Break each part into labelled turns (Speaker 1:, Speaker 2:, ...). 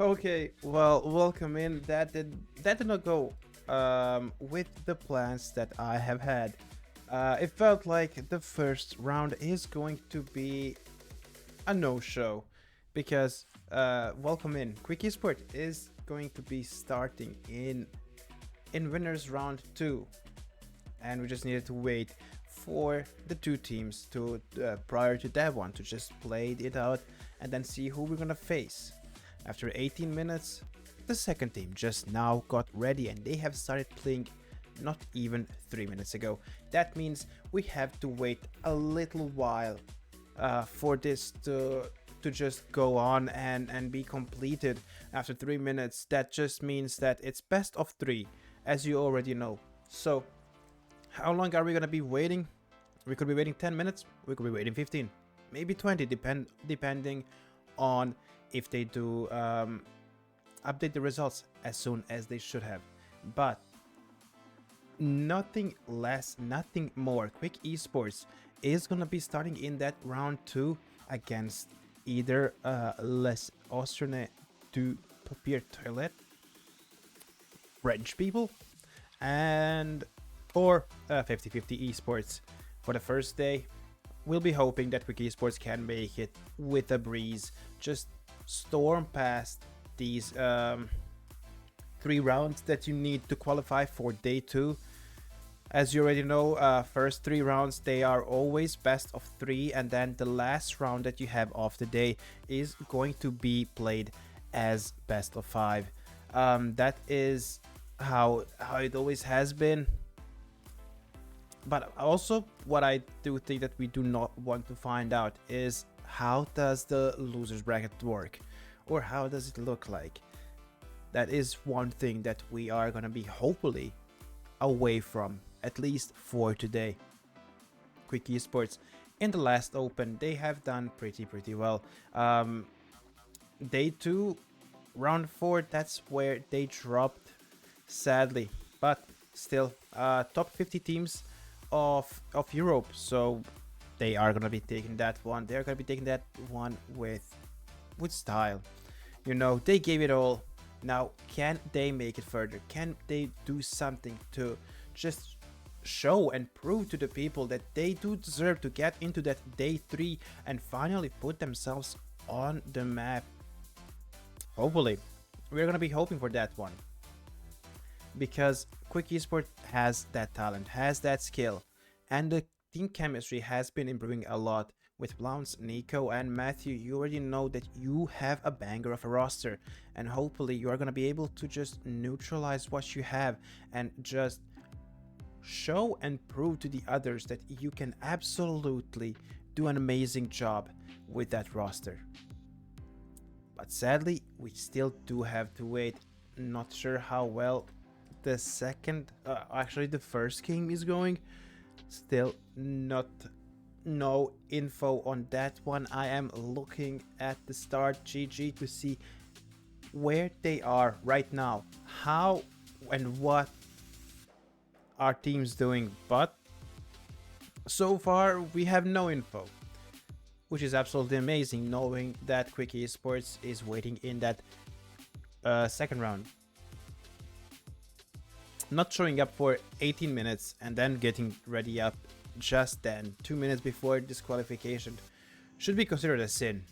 Speaker 1: Okay, well, welcome in. That did not go with the plans that I have had. It felt like the first round is going to be a no-show because welcome in. Quick Esport is going to be starting in winners round 2, and we just needed to wait for the two teams to prior to that one to just play it out and then see who we're gonna face. After 18 minutes, the second team just now got ready and they have started playing not even 3 minutes ago. That means we have to wait a little while for this to just go on and be completed after 3 minutes. That just means that it's best of 3, as you already know. So how long are we gonna be waiting? We could be waiting 10 minutes, we could be waiting 15, maybe 20, depending on if they do update the results as soon as they should have. But nothing less, nothing more. Quick Esports is gonna be starting in that round 2 against either Les Austrane du Papier Toilet, French people, and or 50-50 Esports. For the first day, we'll be hoping that Quick Esports can make it with a breeze, just storm past these 3 rounds that you need to qualify for day 2. As you already know, first 3 rounds, they are always best of 3, and then the last round that you have of the day is going to be played as best of 5. That is how it always has been. But also, what I do think that we do not want to find out is how does the losers bracket work, or how does it look like. That is one thing that we are gonna be hopefully away from, at least for today. Quick Esports in the last open, they have done pretty well. Day 2, round 4, that's where they dropped, sadly, but still top 50 teams of Europe, so they are gonna be taking that one. They're gonna be taking that one with style. You know, they gave it all. Now, can they make it further? Can they do something to just show and prove to the people that they do deserve to get into that day 3 and finally put themselves on the map? Hopefully, we're gonna be hoping for that one, because Quick Esport has that talent, has that skill, and the team chemistry has been improving a lot. With Blounce, Nico, and Matthew, you already know that you have a banger of a roster, and hopefully you are going to be able to just neutralize what you have and just show and prove to the others that you can absolutely do an amazing job with that roster. But sadly, we still do have to wait. Not sure how well the the first game is going. Still no info on that one. I am looking at the start GG to see where they are right now, how and what our team's doing, but so far we have no info, which is absolutely amazing, knowing that Quick Esports is waiting in that second round, not showing up for 18 minutes and then getting ready up just then, 2 minutes before disqualification, should be considered a sin.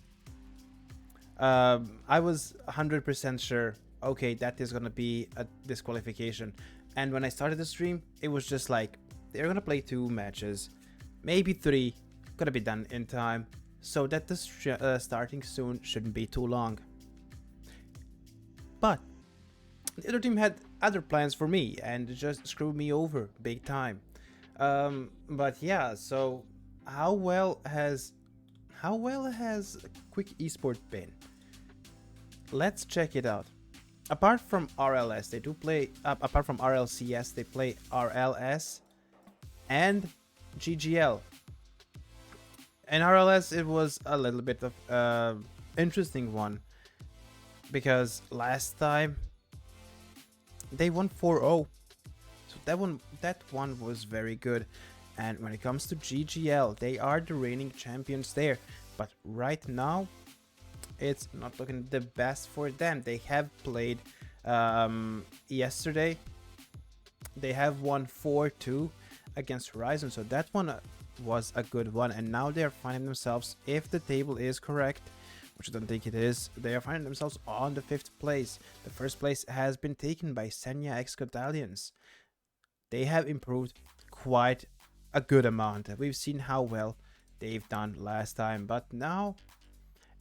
Speaker 1: I was 100% sure, okay, that is gonna be a disqualification. And when I started the stream, it was just like, they're gonna play 2 matches, maybe 3, gonna be done in time, so that the starting soon shouldn't be too long. But the other team had other plans for me and just screwed me over big time. But yeah, so how well has Quick Esport been? Let's check it out. Apart from RLS, they do play. Apart from RLCS, they play RLS and GGL. And RLS, it was a little bit of interesting one, because last time they won 4-0. So that one was very good. And when it comes to GGL, they are the reigning champions there. But right now, it's not looking the best for them. They have played yesterday. They have won 4-2 against Horizon, so that one was a good one. And now they are finding themselves, if the table is correct, which I don't think it is, they are finding themselves on the 5th place. The 1st place has been taken by Senya X Scotalians. They have improved quite a good amount. We've seen how well they've done last time, but now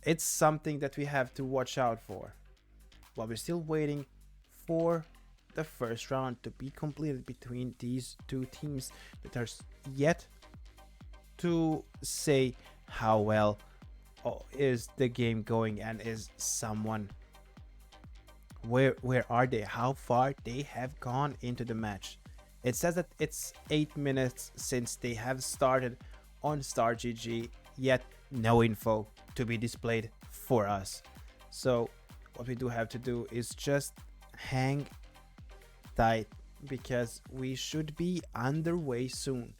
Speaker 1: it's something that we have to watch out for. While we're still waiting for the first round to be completed between these two teams that are yet to say how well is the game going, and is someone where are they, how far they have gone into the match. It says that it's 8 minutes since they have started on StarGG, yet no info to be displayed for us. So what we do have to do is just hang tight, because we should be underway soon.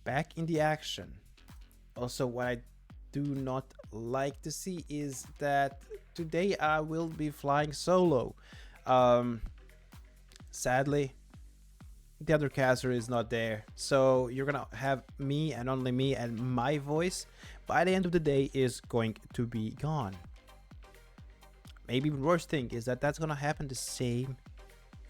Speaker 1: Back in the action. Also, what I do not like to see is that today I will be flying solo. Sadly, the other caster is not there, so you're gonna have me and only me, and my voice by the end of the day is going to be gone. Maybe the worst thing is that that's gonna happen the same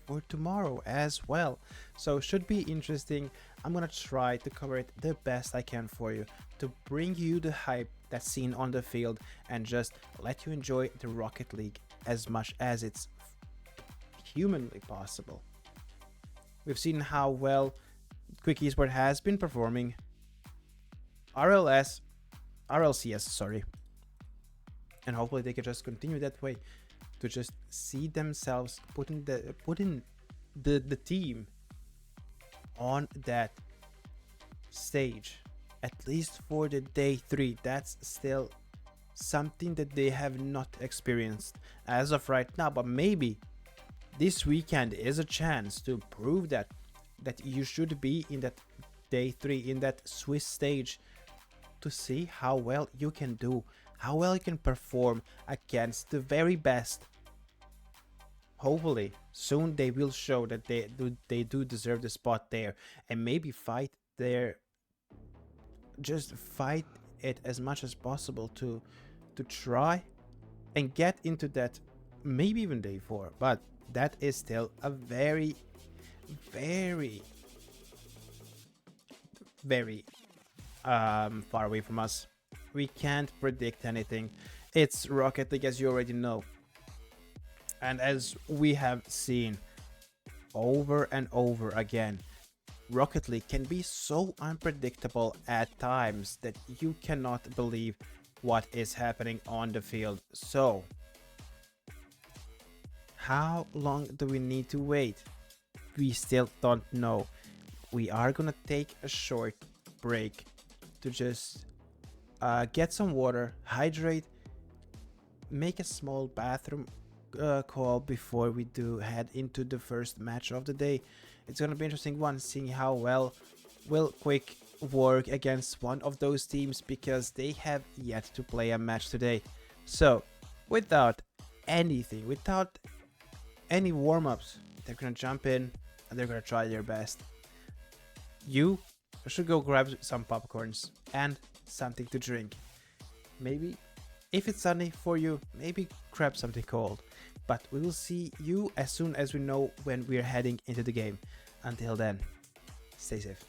Speaker 1: for tomorrow as well, so should be interesting. I'm gonna try to cover it the best I can for you, to bring you the hype that's seen on the field, and just let you enjoy the Rocket League as much as it's humanly possible. We've seen how well Quick Esport has been performing. RLCS, sorry. And hopefully they can just continue that way, to just see themselves putting the team on that stage, at least for the day 3. That's still something that they have not experienced as of right now, but maybe this weekend is a chance to prove that you should be in that day 3, in that Swiss stage, to see how well you can do, how well you can perform against the very best. Hopefully soon they will show that they do deserve the spot there, and maybe fight there, just fight it as much as possible to try and get into that, maybe even day 4. But that is still a very far away from us. We can't predict anything. It's Rocket League, as you already know, and as we have seen over and over again, Rocket League can be so unpredictable at times that you cannot believe what is happening on the field. So how long do we need to wait? We still don't know. We are gonna take a short break to just get some water, hydrate, make a small bathroom call before we do head into the first match of the day. It's gonna be interesting one, seeing how well will Quick work against one of those teams, because they have yet to play a match today. So without anything, without any warm-ups, they're gonna jump in and they're gonna try their best. You should go grab some popcorns and something to drink. Maybe, if it's sunny for you, maybe grab something cold. But we will see you as soon as we know when we're heading into the game. Until then, stay safe.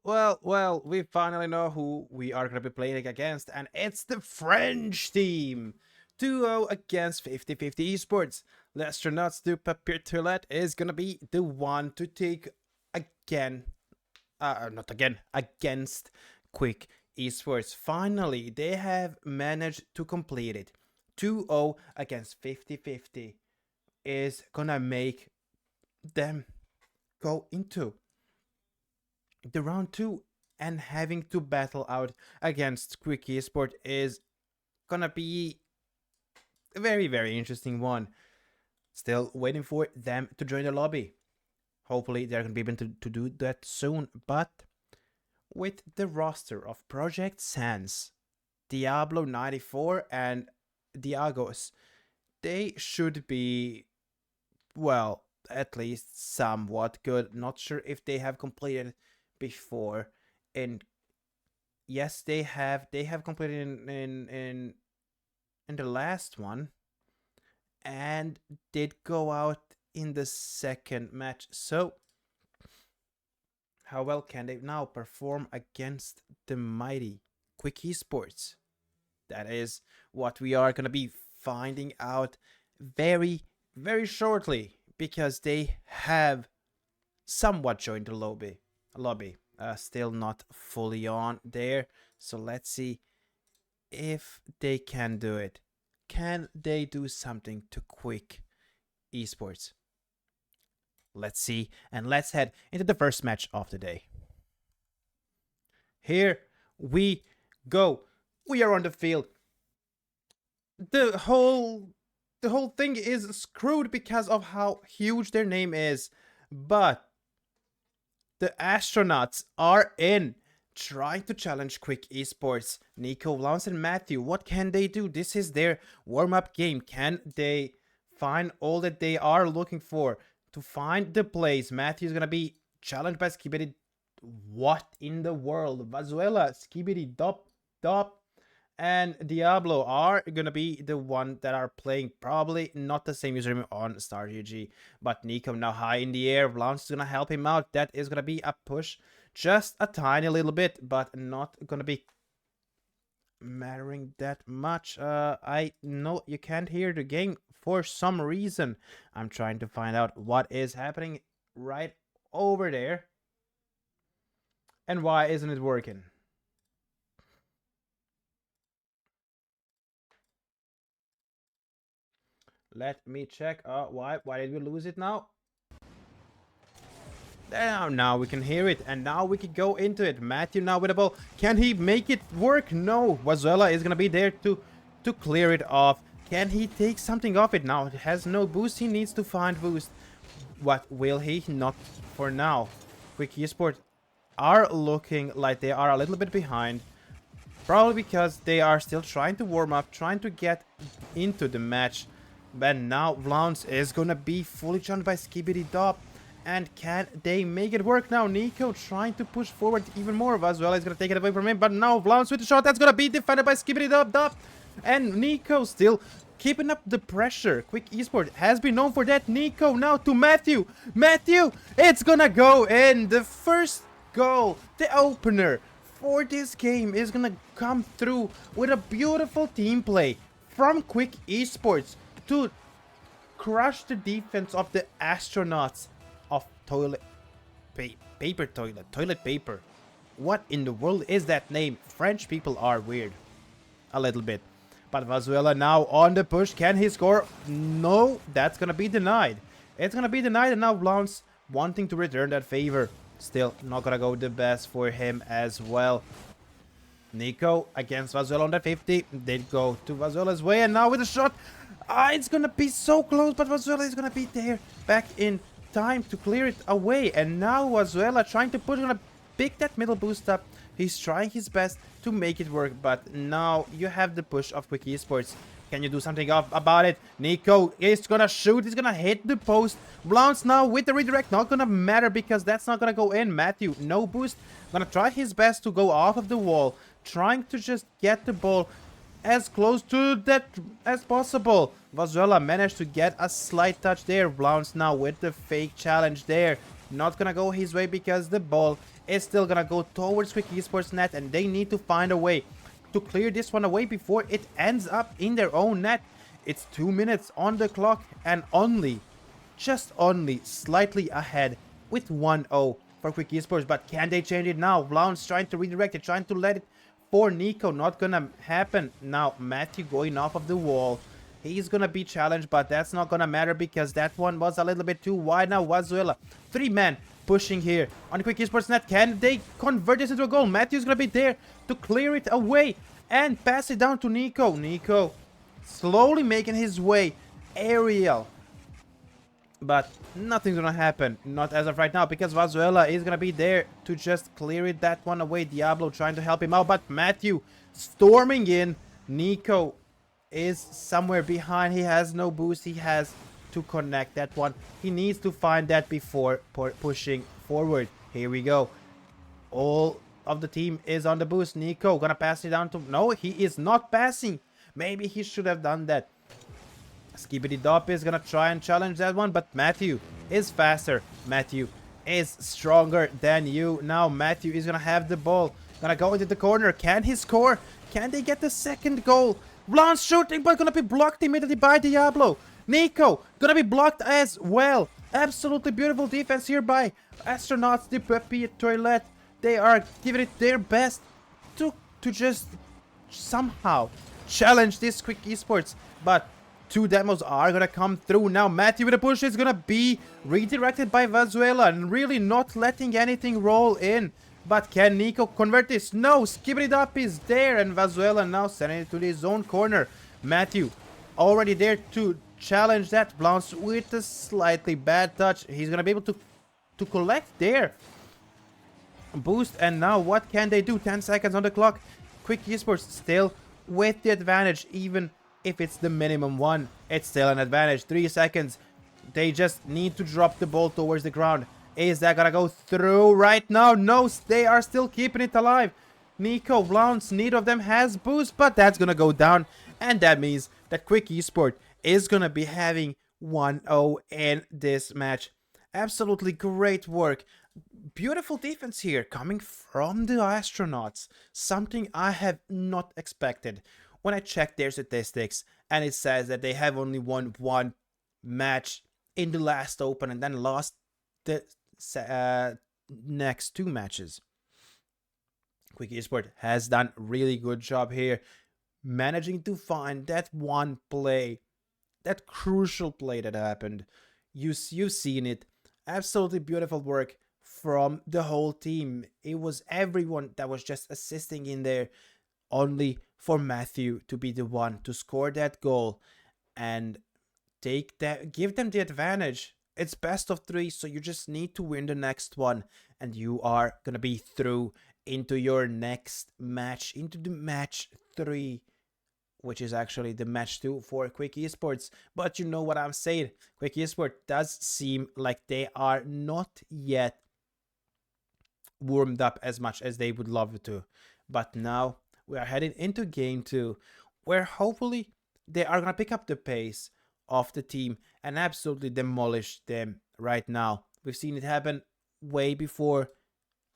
Speaker 1: Well, we finally know who we are going to be playing against, and it's the French team. 2-0 against 50-50 Esports. L'Astronaut's du Papier Toilette is going to be the one to take again, not again, against Quick Esports. Finally, they have managed to complete it. 2-0 against 50-50 is going to make them go into the round 2, and having to battle out against Quick Esport is gonna be a very interesting one. Still waiting for them to join the lobby. Hopefully they're gonna be able to do that soon, but with the roster of Project Sans, Diablo 94 and Diagos, they should be, well, at least somewhat good. Not sure if they have completed before, and yes, they have completed in the last one, and did go out in the second match. So how well can they now perform against the mighty Quick Esports? That is what we are gonna be finding out very shortly, because they have somewhat joined the lobby. Still not fully on there, so let's see if they can do it. Can they do something to Quick Esports? Let's see, and let's head into the first match of the day. Here we go. We are on the field. The whole thing is screwed because of how huge their name is, but the astronauts are in, trying to challenge Quick Esports. Nico, Lance, and Matthew, what can they do? This is their warm-up game. Can they find all that they are looking for to find the plays? Matthew is gonna be challenged by Skibidi. What in the world? Vazuela, Skibidi, Dop, and Diablo are gonna be the one that are playing probably not the same username on StarGG, but Nico now high in the air. Lance is gonna help him out. That is gonna be a push, just a tiny little bit, but not gonna be mattering that much. I know you can't hear the game for some reason. I'm trying to find out what is happening right over there, and why isn't it working. Let me check. Why did we lose it now? Now we can hear it, and now we can go into it. Matthew now with the ball. Can he make it work? No. Vazuela is gonna be there to clear it off. Can he take something off it now? It has no boost. He needs to find boost. What will he? Not for now. Quick Esport are looking like they are a little bit behind. Probably because they are still trying to warm up, trying to get into the match. But now Vlaunce is gonna be fully jumped by Skibidi Dop. And can they make it work now? Nico trying to push forward even more. Vazuela is gonna take it away from him. But now Vlaunce with the shot. That's gonna be defended by Skibidi Dop. And Nico still keeping up the pressure. Quick Esport has been known for that. Nico now to Matthew. Matthew, it's gonna go in. The first goal, the opener for this game, is gonna come through with a beautiful team play from Quick Esports to crush the defense of the astronauts of toilet paper. What in the world is that name? French people are weird a little bit. But Vazuela now on the push. Can he score? No, that's gonna be denied. It's gonna be denied, and now Vlaunce wanting to return that favor. Still not gonna go the best for him as well. Nico against Vazuela on that 50. Did go to Vazuela's way, and now with a shot. It's gonna be so close, but Vazuela is gonna be there back in time to clear it away. And now Vazuela trying to gonna pick that middle boost up. He's trying his best to make it work, but now you have the push of Quick Esports. Can you do something about it? Nico is gonna shoot. He's gonna hit the post. Vlaunce now with the redirect. Not gonna matter because that's not gonna go in. Matthew, no boost. Gonna try his best to go off of the wall. Trying to just get the ball as close to that as possible. Vazuela managed to get a slight touch there. Vlaunce now with the fake challenge there. not gonna go his way because the ball is still gonna go towards Quick Esports net, and they need to find a way to clear this one away before it ends up in their own net. It's 2 minutes on the clock and just only slightly ahead with 1-0 for Quick Esports. But can they change it now? Blounce trying to redirect it, trying to let it for Nico. Not gonna happen. Now Matthew going off of the wall. He's gonna be challenged, but that's not gonna matter because that one was a little bit too wide. Now Vazuela, 3 men pushing here on Quick Esports net. Can they convert this into a goal? Matthew's gonna be there to clear it away and pass it down to Nico. Nico slowly making his way aerial, but nothing's gonna happen, not as of right now, because Vazuela is gonna be there to just clear it that one away. Diablo trying to help him out, but Matthew storming in. Nico is somewhere behind. He has no boost. He has to connect that one. He needs to find that before pushing forward. Here we go. All of the team is on the boost. Nico gonna pass it down to... No, he is not passing. Maybe he should have done that. Skibidi Dop is gonna try and challenge that one, but Matthew is faster. Matthew is stronger than you. Now Matthew is gonna have the ball. Gonna go into the corner. Can he score? Can they get the second goal? Blonde shooting, but gonna be blocked immediately by Diablo. Nico gonna be blocked as well. Absolutely beautiful defense here by Astronauts de Papier Toilette. They are giving it their best to just somehow challenge this Quick Esports, but 2 demos are gonna come through. Now Matthew with a push is gonna be redirected by Vazuela and really not letting anything roll in. But can Nico convert this? No, Skibidi Dop is there, and Vazuela now sending it to his own corner. Matthew already there to challenge that. Blounce with a slightly bad touch. He's gonna be able to collect there. Boost, and now what can they do? 10 seconds on the clock. Quick Esports still with the advantage, even if it's the minimum one. It's still an advantage. 3 seconds. They just need to drop the ball towards the ground. Is that gonna go through right now? No, they are still keeping it alive. Nico, Blounce, neither of them has boost, but that's gonna go down. And that means that Quick Esport is gonna be having 1-0 in this match. Absolutely great work. Beautiful defense here coming from the Astronauts. Something I have not expected. When I checked their statistics, and it says that they have only won 1 match in the last open and then lost the next 2 matches. Quick Esport has done really good job here, managing to find that one play, that crucial play that happened. You've seen it. Absolutely beautiful work from the whole team. It was everyone that was just assisting in there, only for Matthew to be the one to score that goal and give them the advantage. It's best of 3, so you just need to win the next one, and you are gonna be through into your next match, into the match 3, which is actually the match 2 for Quick Esports. But you know what I'm saying, Quick Esports does seem like they are not yet warmed up as much as they would love to. But now we are heading into game 2, where hopefully they are gonna pick up the pace of the team and absolutely demolish them right now. We've seen it happen way before.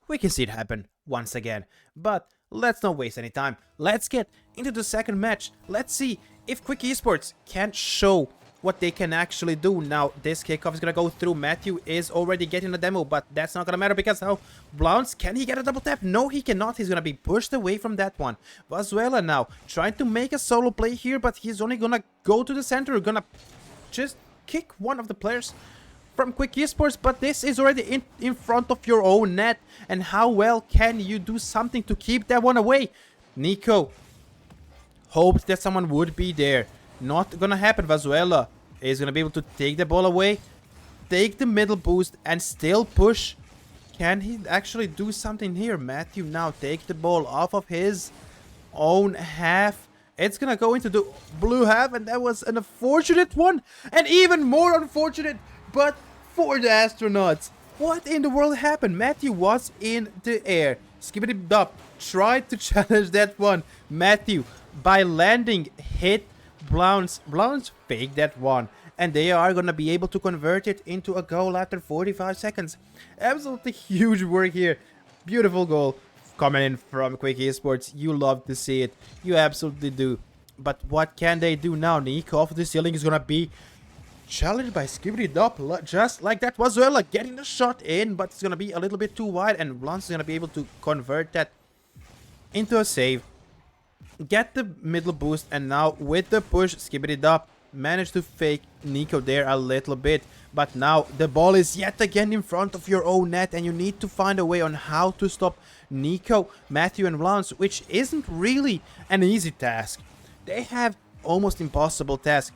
Speaker 1: We can see it happen once again. But let's not waste any time. Let's get into the second match. Let's see if Quick Esports can show what they can actually do. Now this kickoff is gonna go through. Matthew is already getting a demo, but that's not gonna matter because now Blounce, can he get a double tap? No, he cannot. He's gonna be pushed away from that one. Vazuela now trying to make a solo play here, but he's only gonna go to the center, gonna just kick one of the players from Quick Esports, but this is already in front of your own net. And how well can you do something to keep that one away? Nico hoped that someone would be there. Not gonna happen. Vazuela is gonna be able to take the ball away, take the middle boost, and still push. Can he actually do something here? Matthew now take the ball off of his own half. It's gonna go into the blue half, and that was an unfortunate one, and even more unfortunate, but for the Astronauts. What in the world happened? Matthew was in the air. Skibidi Dop tried to challenge that one. Matthew, by landing, hit Blounce. Blounce faked that one and they are gonna be able to convert it into a goal after 45 seconds. Absolutely huge work here. Beautiful goal coming in from Quick Esports. You love to see it. You absolutely do. But what can they do now? Nico off the ceiling is gonna be challenged by Skibbity Dop, just like that. Wazuela getting the shot in, but it's gonna be a little bit too wide, and Blance is gonna be able to convert that into a save. Get the middle boost, and now with the push, Skibbity Dop managed to fake Nico there a little bit. But now the ball is yet again in front of your own net, and you need to find a way on how to stop Nico, Matthew, and Blance, which isn't really an easy task. They have almost impossible task.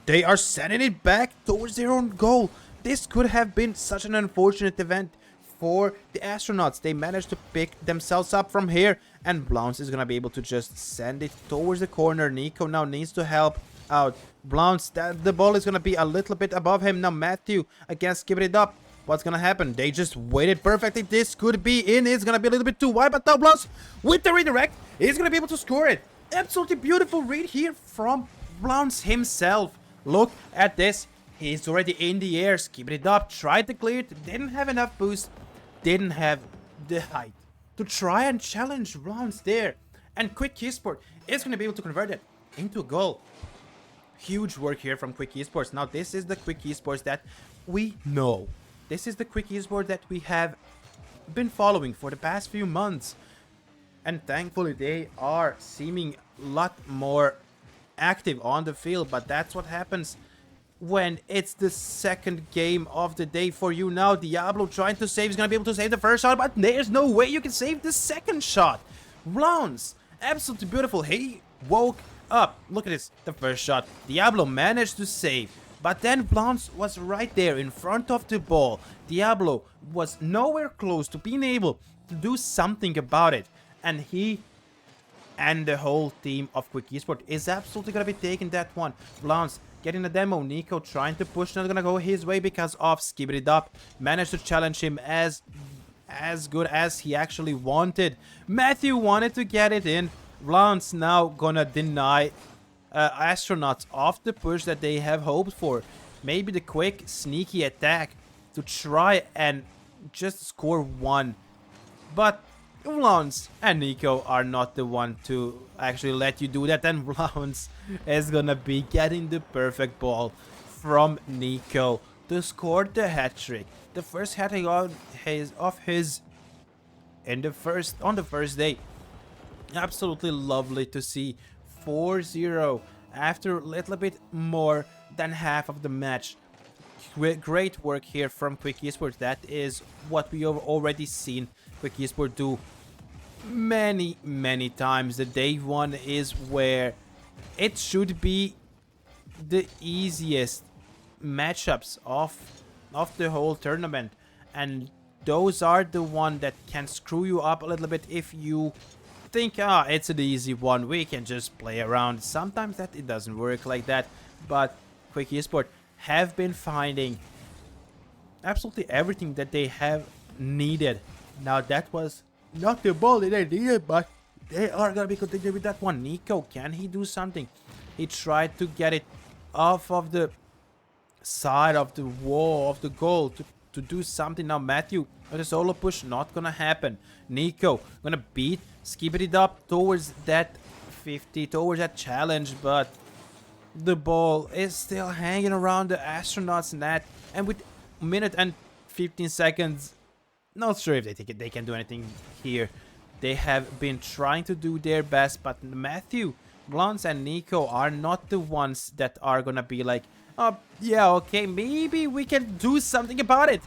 Speaker 1: They are sending it back towards their own goal. This could have been such an unfortunate event for the astronauts. They managed to pick themselves up from here, and Blance is gonna be able to just send it towards the corner. Nico now needs to help out Blance. The ball is gonna be a little bit above him. Now Matthew against Skibbity Dop. What's gonna happen? They just waited perfectly. This could be in. It's gonna be a little bit too wide, but now Blance with the redirect is gonna be able to score it. Absolutely beautiful read here from Blance himself. Look at this. He's already in the air. Skibbity Dop tried to clear it. Didn't have enough boost. Didn't have the height to try and challenge Blance there. And Quick Esport is going to be able to convert it into a goal. Huge work here from Quick Esports. Now this is the Quick Esports that we know. This is the Quick Esports that we have been following for the past few months. And thankfully they are seeming a lot more active on the field. But that's what happens when it's the second game of the day for you. Now Diablo trying to save. He's going to be able to save the first shot, but there's no way you can save the second shot. Blance, absolutely beautiful. He woke up. Look at this. The first shot. Diablo managed to save. But then Blance was right there in front of the ball. Diablo was nowhere close to being able to do something about it. And he and the whole team of Quick Esport is absolutely going to be taking that one. Blance getting the demo. Nico trying to push. Not going to go his way because of Skibbity Dop. Managed to challenge him as good as he actually wanted. Matthew wanted to get it in. Blance now gonna deny astronauts off the push that they have hoped for. Maybe the quick sneaky attack to try and just score one. But Blance and Nico are not the one to actually let you do that. And Blance is gonna be getting the perfect ball from Nico to score the hat-trick. The first hat-trick on his on the first day. Absolutely lovely to see. 4-0 after a little bit more than half of the match. Great work here from Quick Esports. That is what we have already seen Quick Esports do many times. The day one is where it should be the easiest matchups of the whole tournament, and those are the one that can screw you up a little bit if you think, it's an easy one, we can just play around. Sometimes that it doesn't work like that, but Quick Esport have been finding absolutely everything that they have needed. Now that was not the ball that they needed, but they are gonna be continuing with that one. Nico, can he do something? He tried to get it off of the side of the wall of the goal to do something. Now Matthew with a solo push, not gonna happen. Nico gonna beat Skibbity Dop towards that 50, towards that challenge, but the ball is still hanging around the astronauts net, and with a minute and 15 seconds, not sure if they can do anything here. They have been trying to do their best, but Matthew, Blance, and Nico are not the ones that are gonna be like, oh yeah, okay, maybe we can do something about it.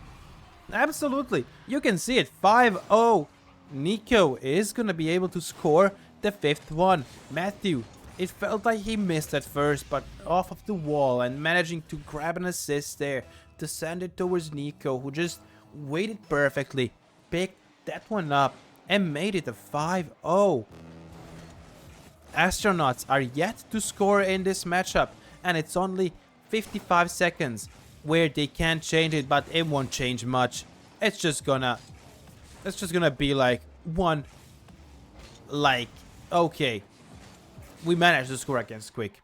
Speaker 1: Absolutely, you can see it. 5-0. Nico is gonna be able to score the fifth one. Matthew, it felt like he missed at first, but off of the wall and managing to grab an assist there to send it towards Nico, who just waited perfectly, picked that one up, and made it a 5-0. Astronauts are yet to score in this matchup, and it's only 55 seconds where they can change it, but it won't change much. It's just gonna be like one, like, okay, we managed to score against Quick.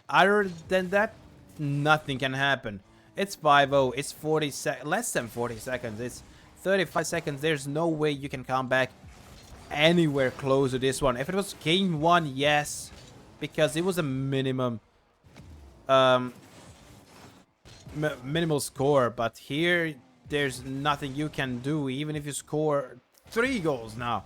Speaker 1: Other than that, nothing can happen. It's 5-0. It's 40 less than 40 seconds. It's 35 seconds. There's no way you can come back anywhere close to this one. If it was game 1, yes, because it was a minimum um minimal score, but here there's nothing you can do. Even if you score 3 goals now,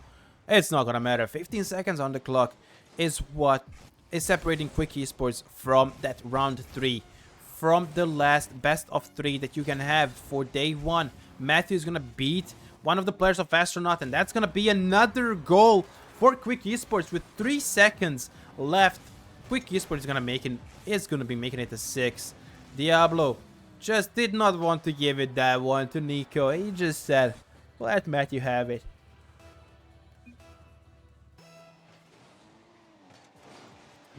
Speaker 1: it's not gonna matter. 15 seconds on the clock is what is separating Quick Esports from that round 3, from the last best of 3 that you can have for day 1. Matthew is gonna beat one of the players of Astronaut, and that's gonna be another goal for Quick Esports with 3 seconds left. Quick Esports is gonna be making it a 6. Diablo just did not want to give it that one to Nico. He just said, let Matthew have it.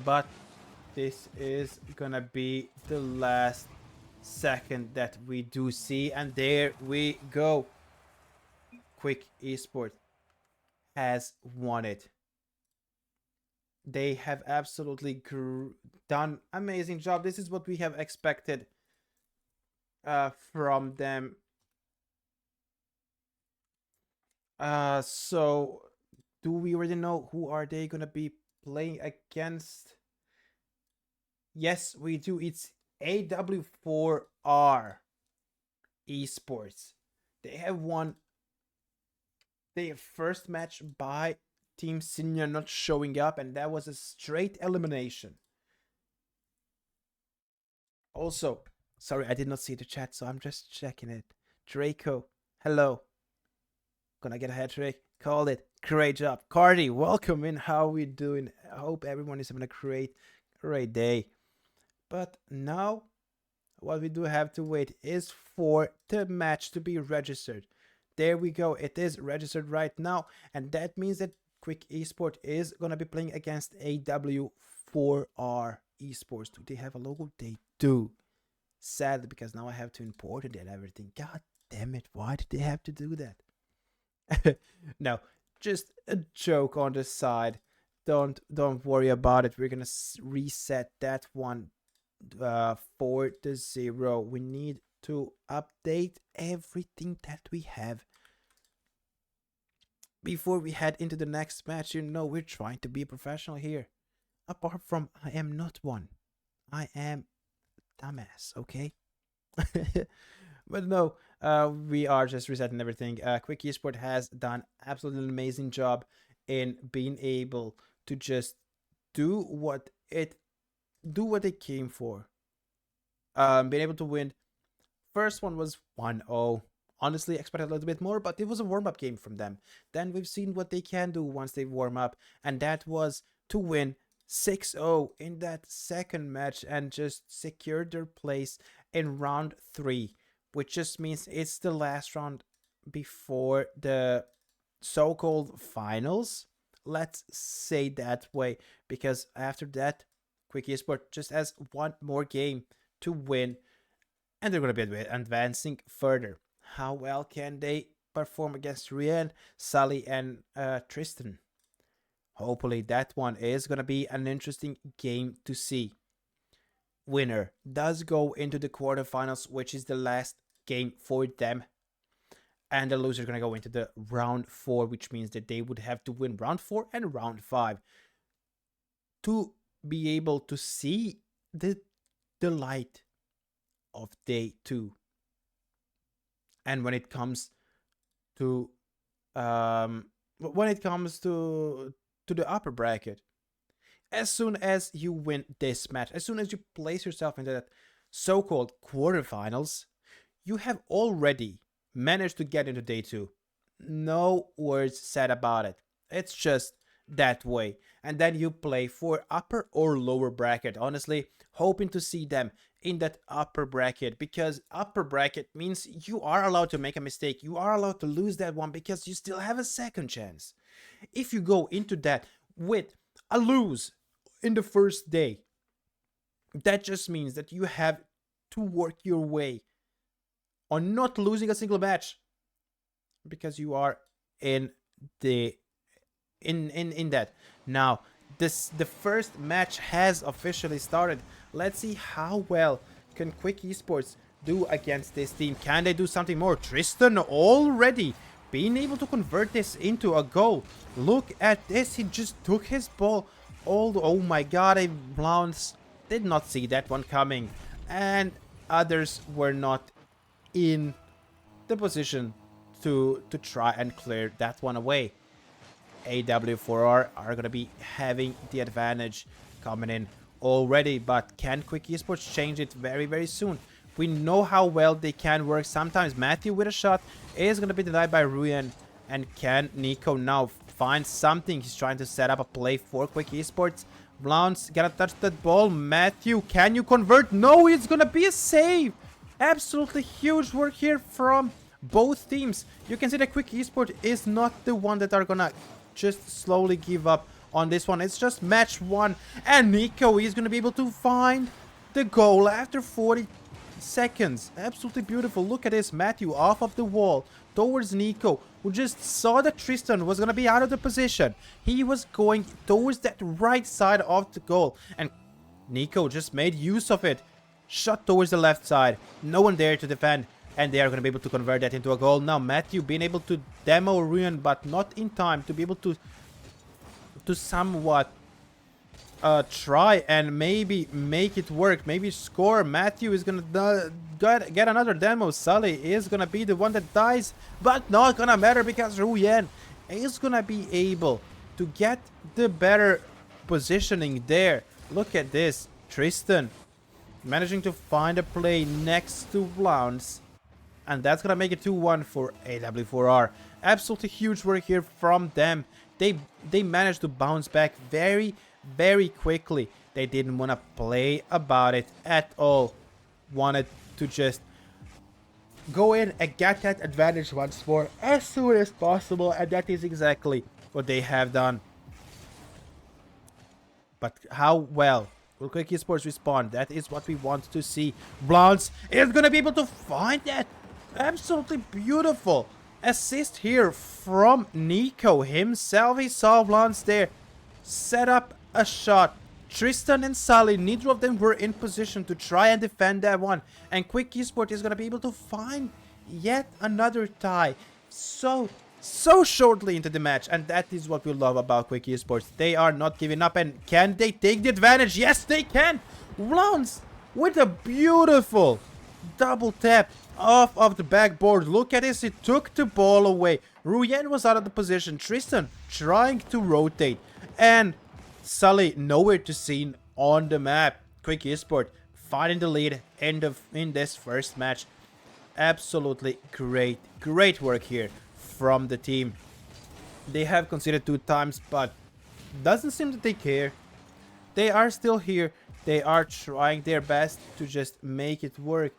Speaker 1: But this is gonna be the last second that we do see, and there we go. Quick Esports has won it. They have absolutely done amazing job. This is what we have expected from them. So do we already know who are they gonna be playing against? Yes, we do. It's AW4R Esports. They have won their first match by Team Senior not showing up, and that was a straight elimination. Also, sorry, I did not see the chat, so I'm just checking it. Draco, hello. Gonna get a hat trick. Called it. Great job. Cardi, welcome in. How we doing? I hope everyone is having a great day. But now, what we do have to wait is for the match to be registered. There we go. It is registered right now, and that means that Quick Esports is gonna be playing against AW4R Esports. Do they have a logo? They do. Sadly, because now I have to import it and everything. God damn it! Why did they have to do that? No, just a joke on the side. Don't worry about it. We're gonna reset that one for the 0. We need to update everything that we have before we head into the next match. You know, we're trying to be a professional here. Apart from, I am not one. I am dumbass, okay? But no, we are just resetting everything. Quick Esports has done absolutely amazing job in being able to just do what it came for. Being able to win. First one was 1-0. Honestly, expected a little bit more, but it was a warm-up game from them. Then we've seen what they can do once they warm up, and that was to win 6-0 in that second match and just secure their place in round 3, which just means it's the last round before the so-called finals. Let's say that way, because after that, Quick Esports just has one more game to win, and they're going to be advancing further. How well can they perform against Rian, Sully, and Tristan? Hopefully that one is going to be an interesting game to see. Winner does go into the quarterfinals, which is the last game for them. And the loser is going to go into the round 4, which means that they would have to win round 4 and round 5 to be able to see the light of day 2. And when it comes to the upper bracket, as soon as you win this match, as soon as you place yourself into that so-called quarterfinals, you have already managed to get into day 2. No words said about it. It's just that way. And then you play for upper or lower bracket. Honestly, hoping to see them in that upper bracket, because upper bracket means you are allowed to make a mistake. You are allowed to lose that one because you still have a second chance. If you go into that with a lose in the first day, that just means that you have to work your way on not losing a single match, because you are in the in that. Now, the first match has officially started. Let's see how well can Quick Esports do against this team? Can they do something more? Tristan already being able to convert this into a goal. Look at this. He just took his ball. Oh my god, a Blounce did not see that one coming. And others were not in the position to try and clear that one away. AW4R are going to be having the advantage coming in already, but can Quick Esports change it very, very soon? We know how well they can work. Sometimes Matthew with a shot is going to be denied by Ruyen, and can Nico now find something? He's trying to set up a play for Quick Esports. Blounce gotta touch that ball. Matthew, can you convert? No, it's going to be a save. Absolutely huge work here from both teams. You can see that Quick Esports is not the one that are gonna just slowly give up on this one. It's just match one, and Nico is gonna be able to find the goal after 40 seconds. Absolutely beautiful. Look at this. Matthew off of the wall towards Nico, who just saw that Tristan was gonna be out of the position. He was going towards that right side of the goal, and Nico just made use of it. Shot towards the left side. No one there to defend. And they are going to be able to convert that into a goal. Now Matthew being able to demo Ruin, but not in time to be able to somewhat try and maybe make it work. Maybe score. Matthew is going to get another demo. Sully is going to be the one that dies. But not going to matter because Ruyen is going to be able to get the better positioning there. Look at this. Tristan managing to find a play next to Blounce. And that's gonna make it 2-1 for AW4R. Absolutely huge work here from them. They managed to bounce back very, very quickly. They didn't want to play about it at all. Wanted to just go in and get that advantage once more as soon as possible. And that is exactly what they have done. But how well will Quick Esports respond? That is what we want to see. Blounce is going to be able to find that. Absolutely beautiful assist here from Nico himself. He saw Blounce there, set up a shot. Tristan and Sully, neither of them were in position to try and defend that one. And Quick Esports is going to be able to find yet another tie so shortly into the match. And that is what we love about Quick Esports. They are not giving up. And can they take the advantage? Yes, they can. Blounce with a beautiful double tap off of the backboard. Look at this. He took the ball away. Ruyen was out of the position. Tristan trying to rotate. And Sully nowhere to seen on the map. Quick Esports finding the lead in this first match. Absolutely great work here from the team. They have conceded 2 times, but doesn't seem that they care. They are still here. They are trying their best to just make it work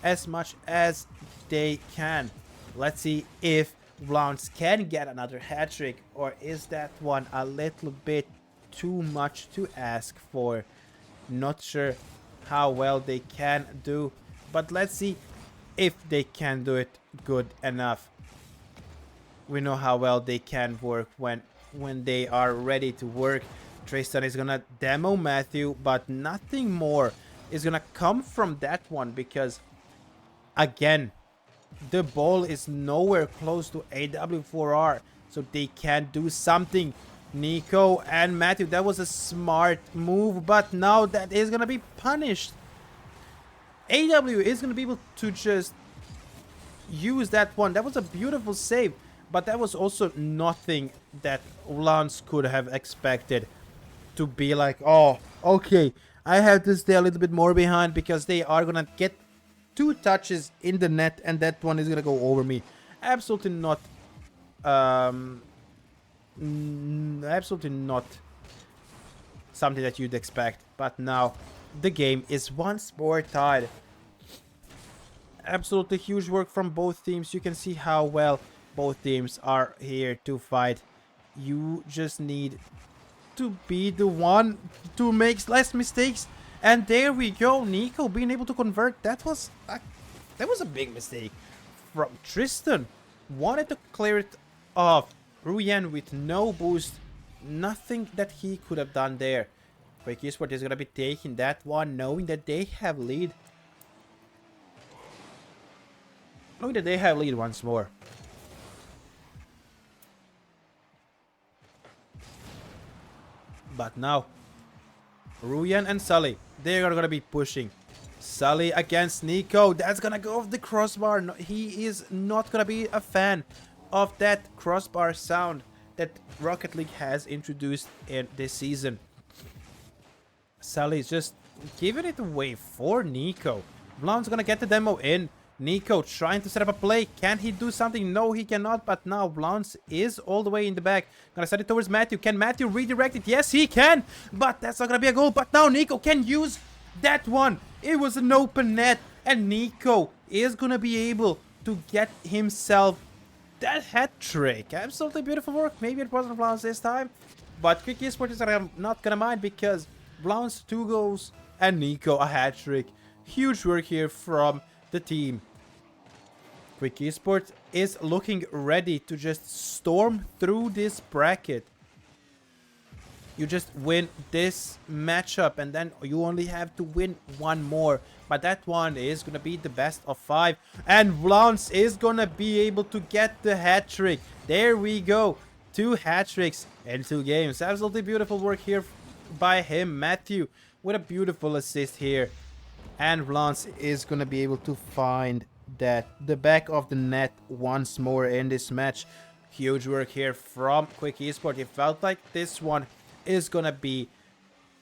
Speaker 1: as much as they can. Let's see if Blounce can get another hat trick, or is that one a little bit too much to ask for. Not sure how well they can do, but let's see if they can do it good enough. We know how well they can work when they are ready to work. Tristan is gonna demo Matthew, but nothing more is gonna come from that one, because again, the ball is nowhere close to AW4R, so they can do something. Nico and Matthew, that was a smart move, but now that is gonna be punished. AW is gonna be able to just use that one. That was a beautiful save, but that was also nothing that Lance could have expected to be like, oh, okay, I have to stay a little bit more behind because they are gonna get 2 touches in the net and that one is gonna go over me. Absolutely not. Absolutely not something that you'd expect. But now the game is once more tied. Absolutely huge work from both teams. You can see how well both teams are here to fight. You just need to be the one to make less mistakes. And there we go. Nico being able to convert. That was a big mistake from Tristan. Wanted to clear it off. Ruyen with no boost. Nothing that he could have done there. Quick Esports is going to be taking that one, knowing that they have lead Look that they have lead once more. But now, Ruyan and Sully, they are gonna be pushing. Sully against Nico. That's gonna go off the crossbar. No, he is not gonna be a fan of that crossbar sound that Rocket League has introduced in this season. Sully is just giving it away for Nico. Blonde's gonna get the demo in. Nico trying to set up a play. Can he do something? No, he cannot. But now Blonde is all the way in the back. Gonna set it towards Matthew. Can Matthew redirect it? Yes, he can. But that's not gonna be a goal. But now Nico can use that one. It was an open net. And Nico is gonna be able to get himself that hat trick. Absolutely beautiful work. Maybe it wasn't Blonde this time. But Quick Esports is not gonna mind because Blonde's 2 goals and Nico a hat trick. Huge work here from the team. Quick Esports is looking ready to just storm through this bracket. You just win this matchup and then you only have to win one more. But that one is going to be the best of 5. And Vlans is going to be able to get the hat trick. There we go. 2 hat tricks in 2 games. Absolutely beautiful work here by him. Matthew with a beautiful assist here. And Vlans is going to be able to find that the back of the net once more in this match. Huge work here from Quick Esports. It felt like this one is going to be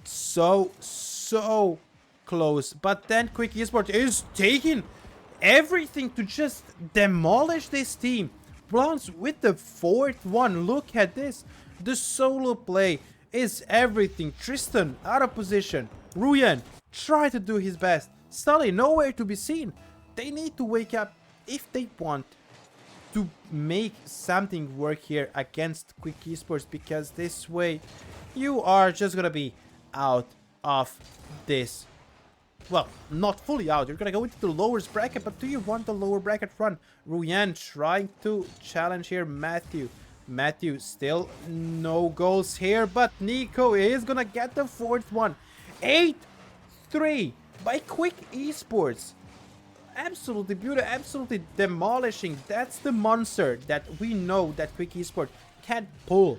Speaker 1: so close. But then Quick Esports is taking everything to just demolish this team. Vlans with the 4th one. Look at this. The solo play is everything. Tristan out of position. Ruyan try to do his best. Sully nowhere to be seen. They need to wake up if they want to make something work here against Quick Esports, because this way you are just gonna be out of this. Well, not fully out. You're gonna go into the lowest bracket, but do you want the lower bracket run? Ruyan trying to challenge here Matthew. Matthew still no goals here, but Nico is gonna get the 4th one. 8-3 by Quick Esports. Absolutely beautiful, absolutely demolishing. That's the monster that we know that Quick Esports can pull.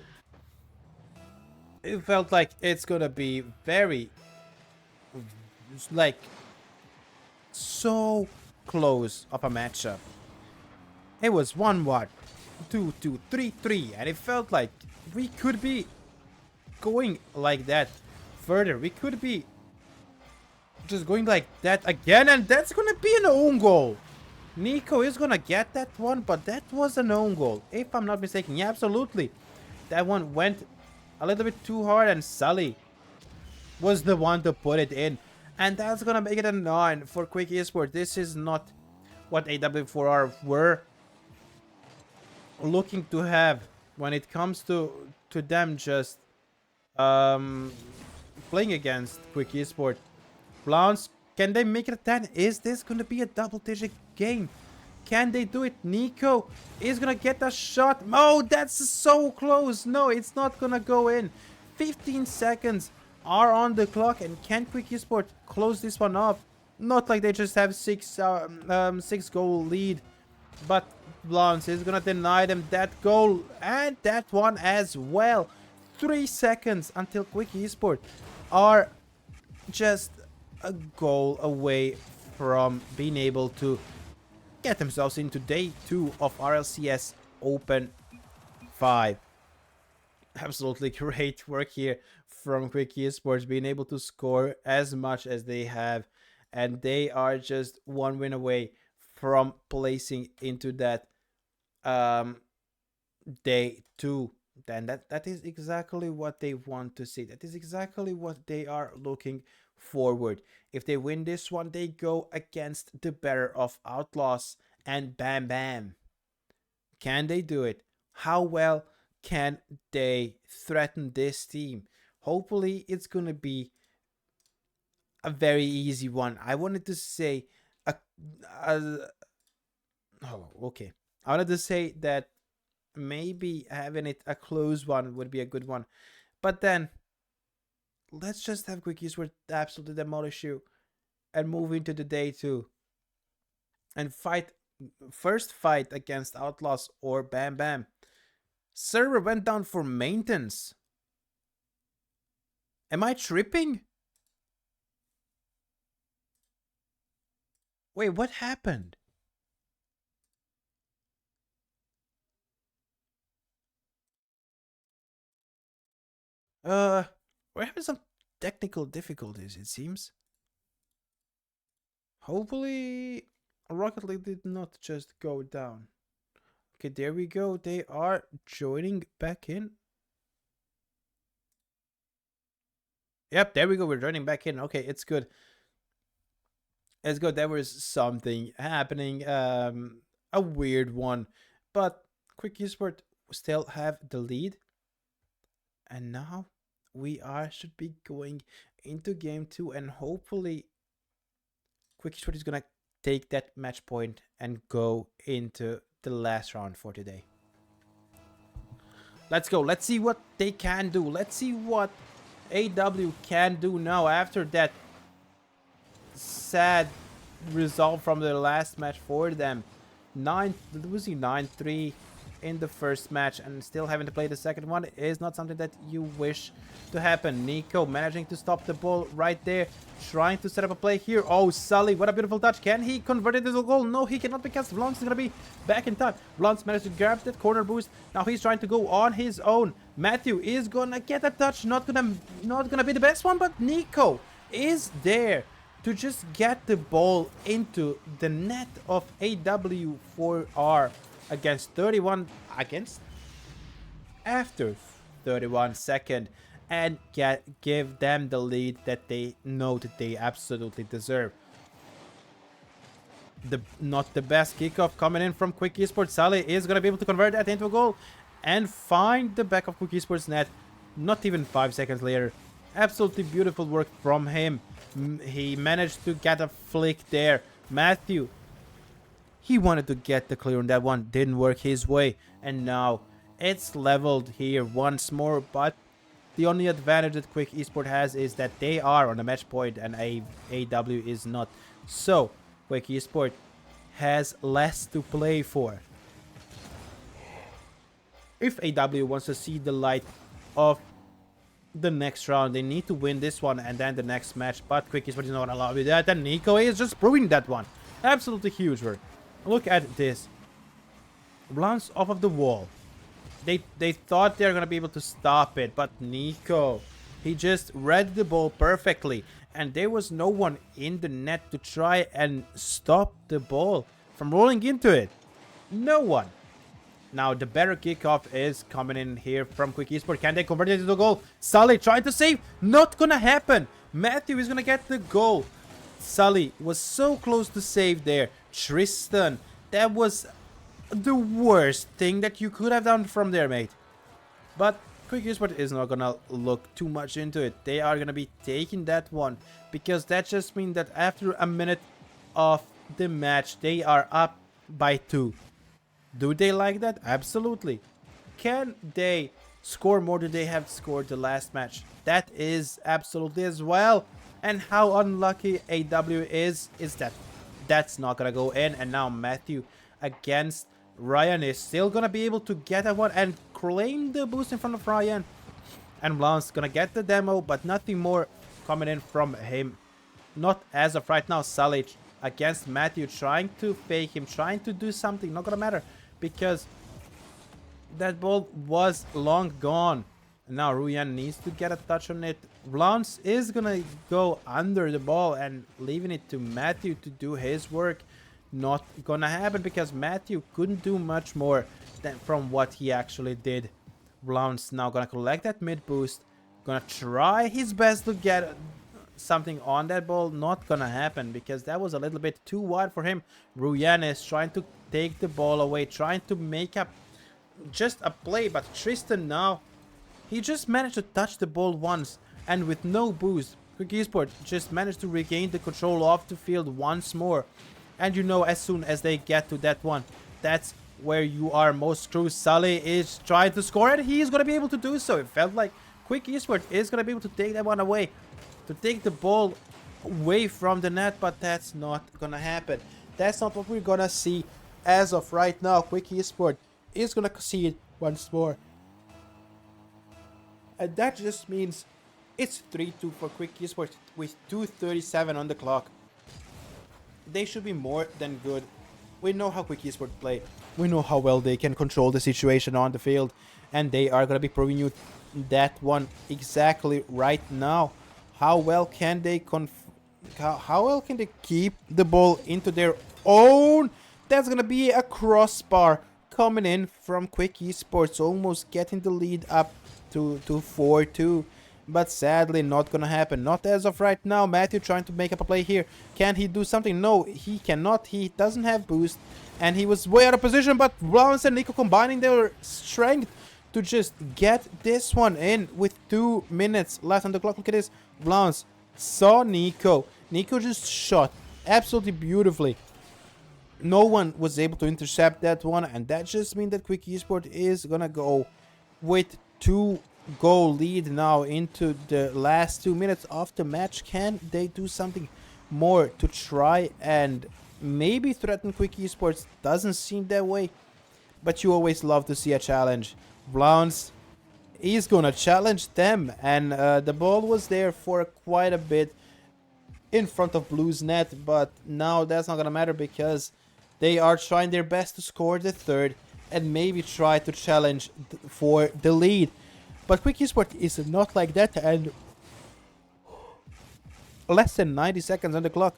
Speaker 1: It felt like it's gonna be very, like, so close of a matchup. It was 1-1, 2-2, 3-3, and it felt like we could be going like that further. We could be just going like that again, and that's gonna be an own goal. Nico is gonna get that one, but that was an own goal, if I'm not mistaken. Yeah, absolutely. That one went a little bit too hard, and Sully was the one to put it in. And that's gonna make it a 9 for Quick Esports. This is not what AW4R were looking to have when it comes to them just playing against Quick Esports. Blondes, can they make it a 10? Is this going to be a double-digit game? Can they do it? Nico is going to get a shot. Oh, that's so close. No, it's not going to go in. 15 seconds are on the clock. And can Quick Esports close this one off? Not like they just have 6 goal lead. But Blondes is going to deny them that goal. And that one as well. 3 seconds until Quick Esports are just a goal away from being able to get themselves into day 2 of RLCS Open 5. Absolutely great work here from Quick Esports, being able to score as much as they have, and they are just 1 win away from placing into that day 2. Then that is exactly what they want to see. That is exactly what they are looking forward. If they win this one, they go against the better of Outlaws, and bam bam. Can they do it? How well can they threaten this team? Hopefully it's gonna be a very easy one. I wanted to say oh, okay. I wanted to say that maybe having it a close one would be a good one, but then let's just have Quick Esports absolutely demolish you and move into the day 2 and fight First fight against Outlaws or Bam Bam. Server went down for maintenance. Am I tripping? Wait, what happened? We're having some technical difficulties, it seems. Hopefully, Rocket League did not just go down. Okay, there we go. They are joining back in. Yep, there we go. We're joining back in. Okay, it's good. It's good. There was something happening. A weird one. But Quick Esport still have the lead. And now we should be going into game 2, and hopefully Quick Esport is gonna take that match point and go into the last round for today. Let's go. Let's see what they can do. Let's see what AW can do now after that sad result from the last match for them. Losing 9-3 in the first match and still having to play the second one is not something that you wish to happen. Nico managing to stop the ball right there, trying to set up a play here. Oh, Sully, what a beautiful touch. Can he convert it into a goal? No, he cannot, because Vlans is going to be back in time. Vlans managed to grab that corner boost. Now he's trying to go on his own. Matthew is going to get a touch. Not gonna be the best one, but Nico is there to just get the ball into the net of AW4R against 31 after 31 second, and give them the lead that they know that they absolutely deserve. Not the best kickoff coming in from Quick Esports. Sully is gonna be able to convert that into a goal and find the back of Quick Esports net not even 5 seconds later. Absolutely beautiful work from him. He managed to get a flick there. Matthew, he wanted to get the clear on that one, didn't work his way, and now it's leveled here once more. But the only advantage that Quick Esport has is that they are on a match point and AW is not. So Quick Esport has less to play for. If AW wants to see the light of the next round, they need to win this one and then the next match, but Quick Esport is not allowed to do that, and Nico is just proving that one. Absolutely huge work. Look at this. Runs off of the wall. They thought they're gonna be able to stop it, but Nico, he just read the ball perfectly, and there was no one in the net to try and stop the ball from rolling into it. No one. Now the better kickoff is coming in here from Quick Esport. Can they convert it into a goal? Sully trying to save. Not gonna happen. Matthew is gonna get the goal. Sully was so close to save there. Tristan, that was the worst thing that you could have done from there, mate. But Quick Esport is not gonna look too much into it. They are gonna be taking that one, because that just means that after a minute of the match, they are up by 2. Do they like that? Absolutely. Can they score more than they have scored the last match? That is absolutely as well. And how unlucky AW is that that's not gonna go in. And now Matthew against Ryan is still gonna be able to get that one and claim the boost in front of Ryan. And Blanc gonna get the demo, but nothing more coming in from him. Not as of right now. Sully against Matthew, trying to fake him, trying to do something. Not gonna matter, because that ball was long gone. Now Ruyan needs to get a touch on it. Vlans is gonna go under the ball and leaving it to Matthew to do his work. Not gonna happen, because Matthew couldn't do much more than from what he actually did. Vlans now gonna collect that mid boost, gonna try his best to get something on that ball. Not gonna happen, because that was a little bit too wide for him. Ruyan is trying to take the ball away, trying to make up just a play, but Tristan now, he just managed to touch the ball once, and with no boost, Quick Esport just managed to regain the control of the field once more. And you know, as soon as they get to that one, that's where you are most screwed. Sully is trying to score, and he is going to be able to do so. It felt like Quick Esport is going to be able to take that one away, to take the ball away from the net, but that's not going to happen. That's not what we're going to see as of right now, Quick Esport is gonna concede once more. And that just means it's 3-2 for Quick Esports with 2:37 on the clock. They should be more than good. We know how Quick Esports play. We know how well they can control the situation on the field. And they are going to be proving you that one exactly right now. How well can they how well can they keep the ball into their own? That's going to be a crossbar coming in from Quick Esports, almost getting the lead up to 4-2. But sadly, not gonna happen. Not as of right now. Matthew trying to make up a play here. Can he do something? No, he cannot. He doesn't have boost. And he was way out of position. But Vlauns and Nico combining their strength to just get this one in with 2 minutes left on the clock. Look at this. Vlauns saw Nico. Nico just shot absolutely beautifully. No one was able to intercept that one. And that just means that Quick Esport is gonna go with 2-goal lead now into the last 2 minutes of the match. Can they do something more to try and maybe threaten Quick Esports? Doesn't seem that way, but you always love to see a challenge. Vlauns is gonna challenge them, and the ball was there for quite a bit in front of Blue's net, but now that's not gonna matter because they are trying their best to score the third and maybe try to challenge for the lead. But Quick Esport is not like that, and less than 90 seconds on the clock.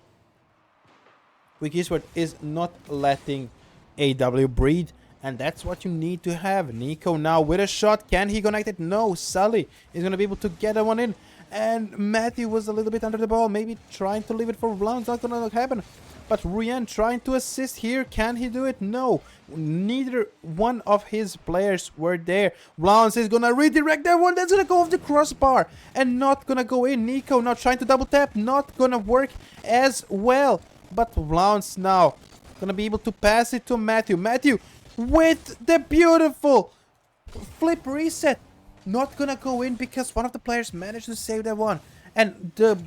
Speaker 1: Quick Esport is not letting AW breathe, and that's what you need to have. Nico now with a shot. Can he connect it? No. Sully is going to be able to get that one in. And Matthew was a little bit under the ball, maybe trying to leave it for Vlauns. Not going to happen. But Rian trying to assist here. Can he do it? No. Neither one of his players were there. Vlauns is going to redirect that one. That's going to go off the crossbar and not going to go in. Nico now trying to double tap. Not going to work as well. But Vlauns now going to be able to pass it to Matthew. Matthew with the beautiful flip reset. Not going to go in because one of the players managed to save that one. And the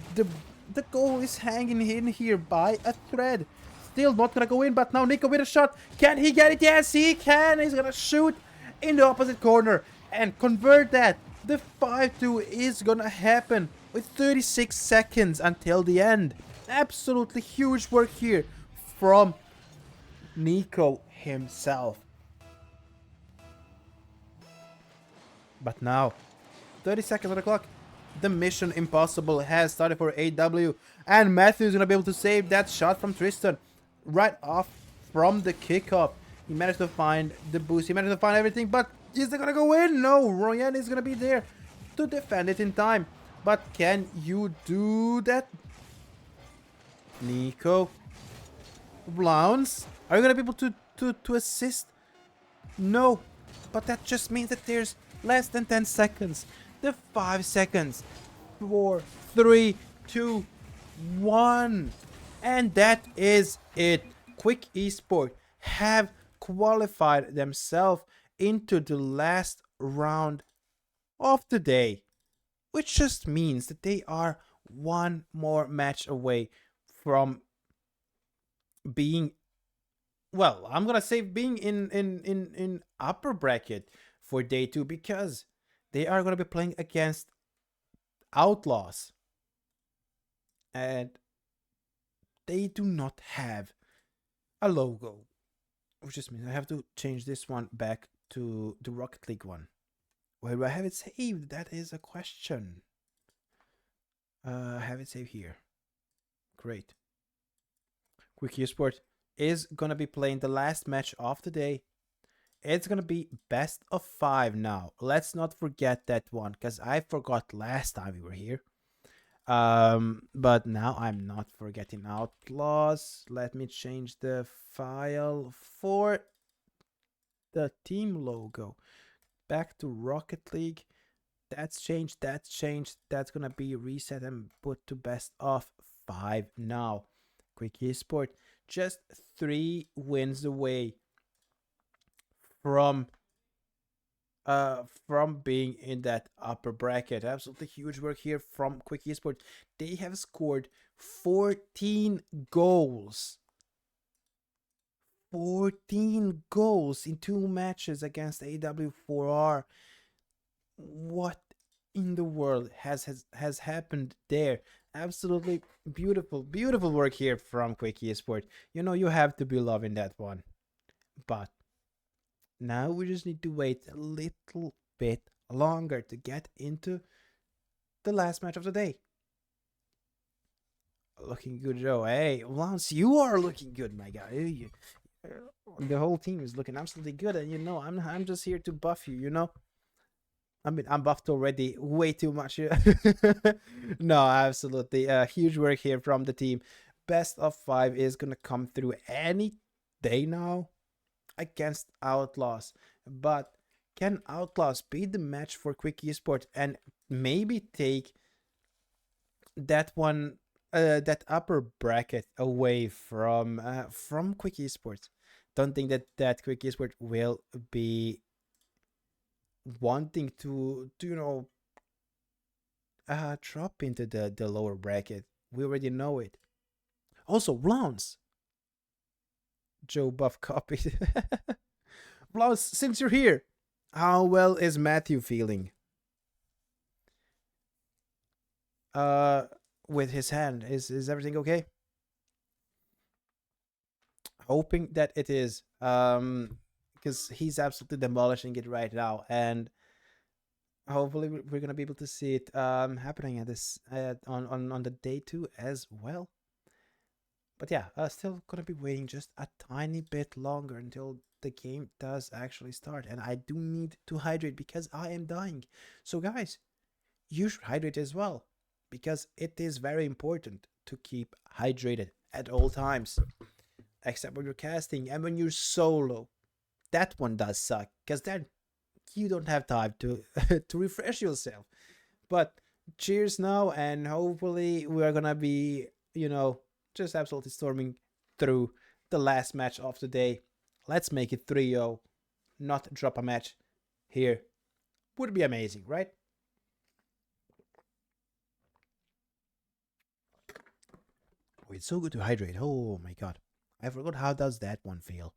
Speaker 1: goal is hanging in here by a thread. Still not gonna go in, but now Nico with a shot. Can he get it? Yes, he can. He's gonna shoot in the opposite corner and convert that. The 5-2 is gonna happen with 36 seconds until the end. Absolutely huge work here from Nico himself. But now, 30 seconds on the clock. The mission impossible has started for AW, and Matthew is going to be able to save that shot from Tristan right off from the kickoff. He managed to find the boost, he managed to find everything, but is they going to go in? No, Royan is going to be there to defend it in time. But can you do that? Nico. Vlauns, are you going to be able to assist? No, but that just means that there's less than 10 seconds. The 5 seconds. 4, 3, 2, 1. And that is it. Quick Esport have qualified themselves into the last round of the day, which just means that they are one more match away from being, well, I'm gonna say being in upper bracket for day 2, because they are going to be playing against Outlaws. And they do not have a logo. Which just means I have to change this one back to the Rocket League one. Where do I have it saved? That is a question. I have it saved here. Great. Quick Esport is going to be playing the last match of the day. It's gonna be best of 5 now. Let's not forget that one, because I forgot last time we were here. But now I'm not forgetting Outlaws. Let me change the file for the team logo. Back to Rocket League. That's changed. That's changed. That's gonna be reset and put to best of 5 now. Quick Esport just 3 wins away from being in that upper bracket. Absolutely huge work here from Quick Esport. They have scored 14 goals. 14 goals in 2 matches against AW4R. What in the world has happened there? Absolutely beautiful, beautiful work here from Quick Esport. You know, you have to be loving that one. But now we just need to wait a little bit longer to get into the last match of the day. Looking good, Joe. Hey, Lance, you are looking good, my guy. The whole team is looking absolutely good, and you know, I'm just here to buff you. You know, I mean, I'm buffed already way too much. No, absolutely. Huge work here from the team. Best of 5 is gonna come through any day now against Outlaws, but can Outlaws beat the match for Quick Esport and maybe take that one, that upper bracket away from Quick Esports? Don't think that Quick Esport will be wanting to you know, drop into the lower bracket. We already know it. Also, Blons. Joe Buff copied. Blons, since you're here, how well is Matthew feeling? With his hand, is everything okay? Hoping that it is. Because he's absolutely demolishing it right now, and hopefully we're gonna be able to see it happening at this on the day 2 as well. But yeah, still gonna be waiting just a tiny bit longer until the game does actually start, and I do need to hydrate because I am dying. So guys, you should hydrate as well, because it is very important to keep hydrated at all times, except when you're casting and when you're solo. That one does suck, because then you don't have time to to refresh yourself. But cheers now, and hopefully we're gonna be, you know, just absolutely storming through the last match of the day. Let's make it 3-0, not drop a match here. Would be amazing, right? Oh, it's so good to hydrate. Oh my god, I forgot how does that one feel.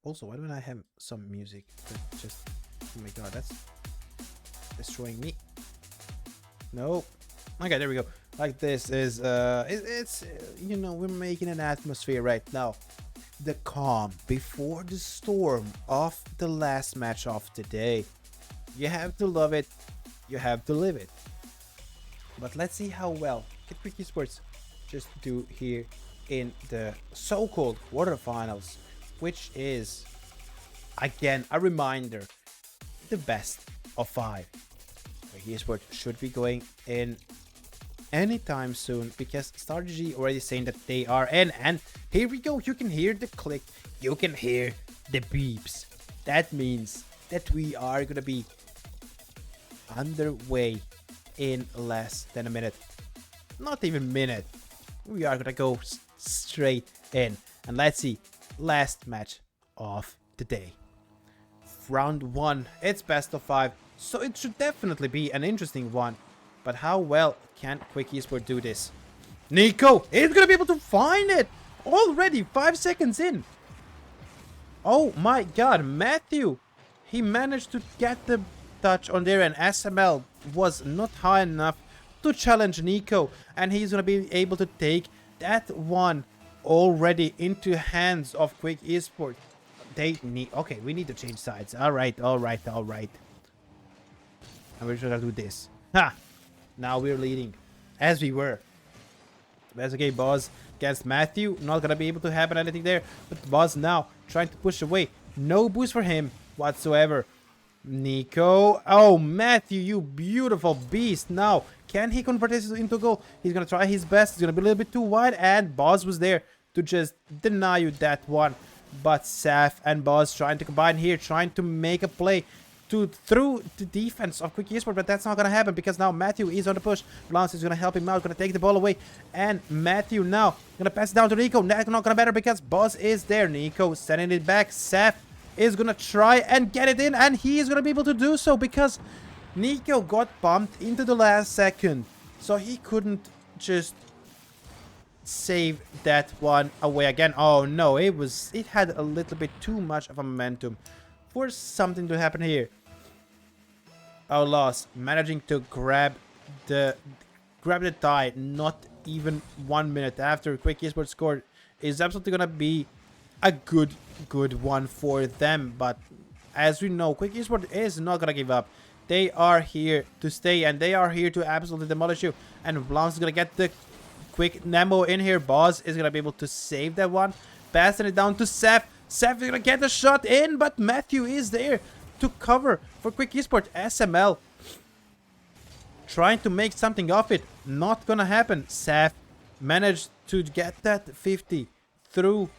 Speaker 1: Also, why don't I have some music that just, oh my god, that's destroying me. No. Okay, there we go. Like, this is it's you know, we're making an atmosphere right now. The calm before the storm of the last match of the day. You have to love it, you have to live it. But let's see how well can Quick Esports just do here in the so-called quarterfinals, which is, again, a reminder, the best of 5. Quick Esports should be going in anytime soon, because Strategy already saying that they are in, and here we go. You can hear the click, you can hear the beeps. That means that we are gonna be underway in less than a minute. Not even minute. We are gonna go straight in, and let's see, last match of the day, round 1. It's best of 5, so it should definitely be an interesting one. But how well can Quick Esport do this? Nico is gonna be able to find it already 5 seconds in. Oh my god, Matthew, he managed to get the touch on there, and SML was not high enough to challenge Nico, and he's gonna be able to take that one already into hands of Quick Esport. They need, okay, we need to change sides. All right. And we're just gonna do this. Ha! Now we're leading, as we were. That's okay. Boz against Matthew, not gonna be able to happen anything there, but Boz now trying to push away. No boost for him whatsoever. Nico, oh, Matthew, you beautiful beast. Now, can he convert this into a goal? He's gonna try his best. He's gonna be a little bit too wide, and Boz was there to just deny you that one. But Saf and Boz trying to combine here, trying to make a play through the defense of Quick Esport, but that's not gonna happen because now Matthew is on the push. Lance is gonna help him out, gonna take the ball away, and Matthew now gonna pass it down to Nico. That's not gonna matter because Boz is there. Nico sending it back. Saf is gonna try and get it in, and he is gonna be able to do so because Nico got bumped into the last second, so he couldn't just save that one away again. Oh no, it had a little bit too much of a momentum for something to happen here. Outlaws managing to grab the tie not even 1 minute after Quick Esports scored is absolutely gonna be a good one for them. But as we know, Quick Esports is not gonna give up. They are here to stay, and they are here to absolutely demolish you. And Blance is gonna get the quick Nemo in here. Boz is gonna be able to save that one, passing it down to Seth. Seth is gonna get the shot in, but Matthew is there to cover for Quick Esports. SML trying to make something of it, not gonna happen. Seth managed to get that 50 through,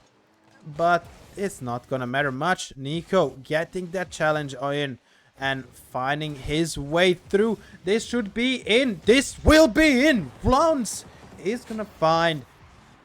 Speaker 1: but it's not gonna matter much. Nico getting that challenge in and finding his way through. This should be in. This will be in. Blance is gonna find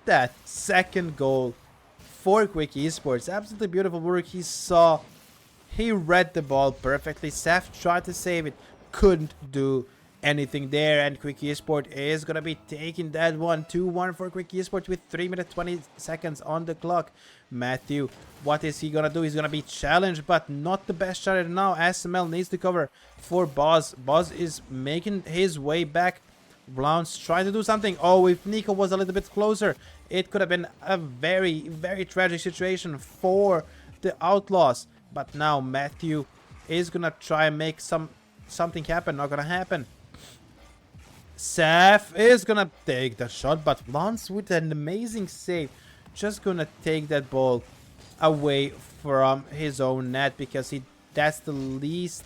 Speaker 1: that second goal for Quick Esports. Absolutely beautiful work. He read the ball perfectly. Seth tried to save it, couldn't do anything there, and Quick Esports is gonna be taking that one. 2-1 for Quick Esports with 3 minutes 20 seconds on the clock. Matthew, what is he gonna do? He's gonna be challenged, but not the best challenge now. SML needs to cover for Boz. Boz is making his way back. Blance trying to do something. Oh, if Nico was a little bit closer, it could have been a very, very tragic situation for the Outlaws. But now Matthew is gonna try and make something happen. Not gonna happen. Seth is gonna take the shot, but Blance with an amazing save, just gonna take that ball away from his own net, because that's the least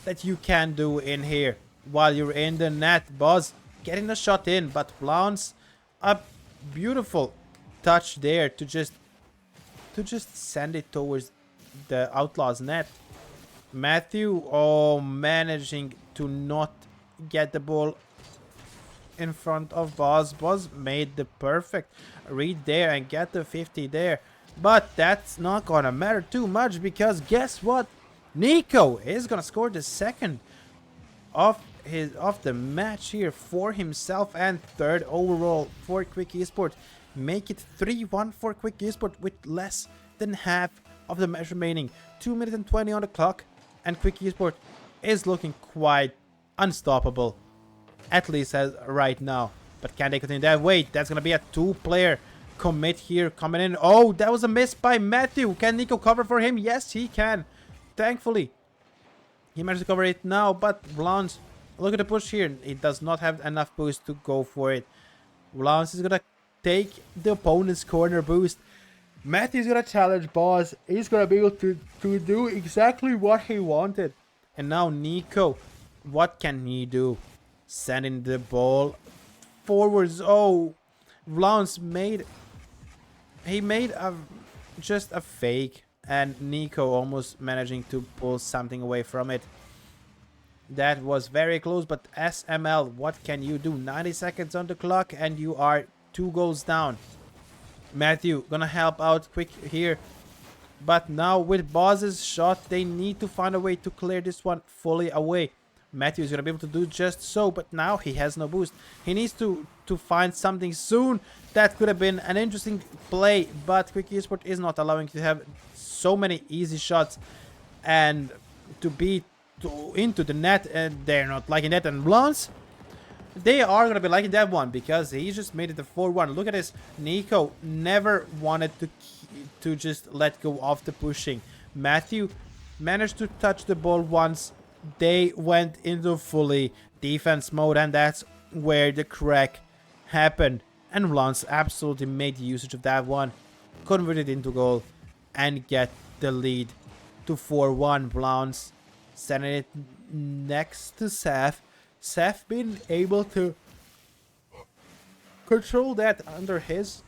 Speaker 1: that you can do in here while you're in the net. Boz getting the shot in, but Blance, a beautiful touch there to just send it towards the Outlaws net. Matthew, oh, managing to not get the ball in front of Boz. Boz made the perfect read there and get the 50 there. But that's not gonna matter too much, because guess what? Nico is gonna score the second of the match here for himself, and third overall for Quick Esports. Make it 3-1 for Quick Esports with less than half of the match remaining. 2 minutes and 20 on the clock, and Quick Esports is looking quite unstoppable, at least as right now. But can they continue that? Wait, that's gonna be a 2-player commit here coming in. Oh, that was a miss by Matthew. Can Nico cover for him? Yes, he can. Thankfully, he managed to cover it now, but Blance, look at the push here. He does not have enough boost to go for it. Blance is gonna take the opponent's corner boost. Matthew's gonna challenge Boz. He's gonna be able to do exactly what he wanted. And now Nico, what can he do? Sending the ball forwards. Oh, Blance made just a fake, and Nico almost managing to pull something away from it. That was very close, but SML, what can you do? 90 seconds on the clock, and you are 2 goals down. Matthew gonna help out quick here, but now with Boz's shot, they need to find a way to clear this one fully away. Matthew is gonna be able to do just so, but now he has no boost. He needs to find something soon. That could have been an interesting play, but Quick Esports is not allowing to have so many easy shots and to be into the net, and they're not liking that. And Blance, they are gonna be liking that one, because he just made it a 4-1. Look at this. Nico never wanted to just let go of the pushing. Matthew managed to touch the ball once. They went into fully defense mode, and that's where the crack happened. And Blance absolutely made usage of that one, converted into goal, and get the lead to 4-1. Blance sending it next to Seth. Seth being able to control that under his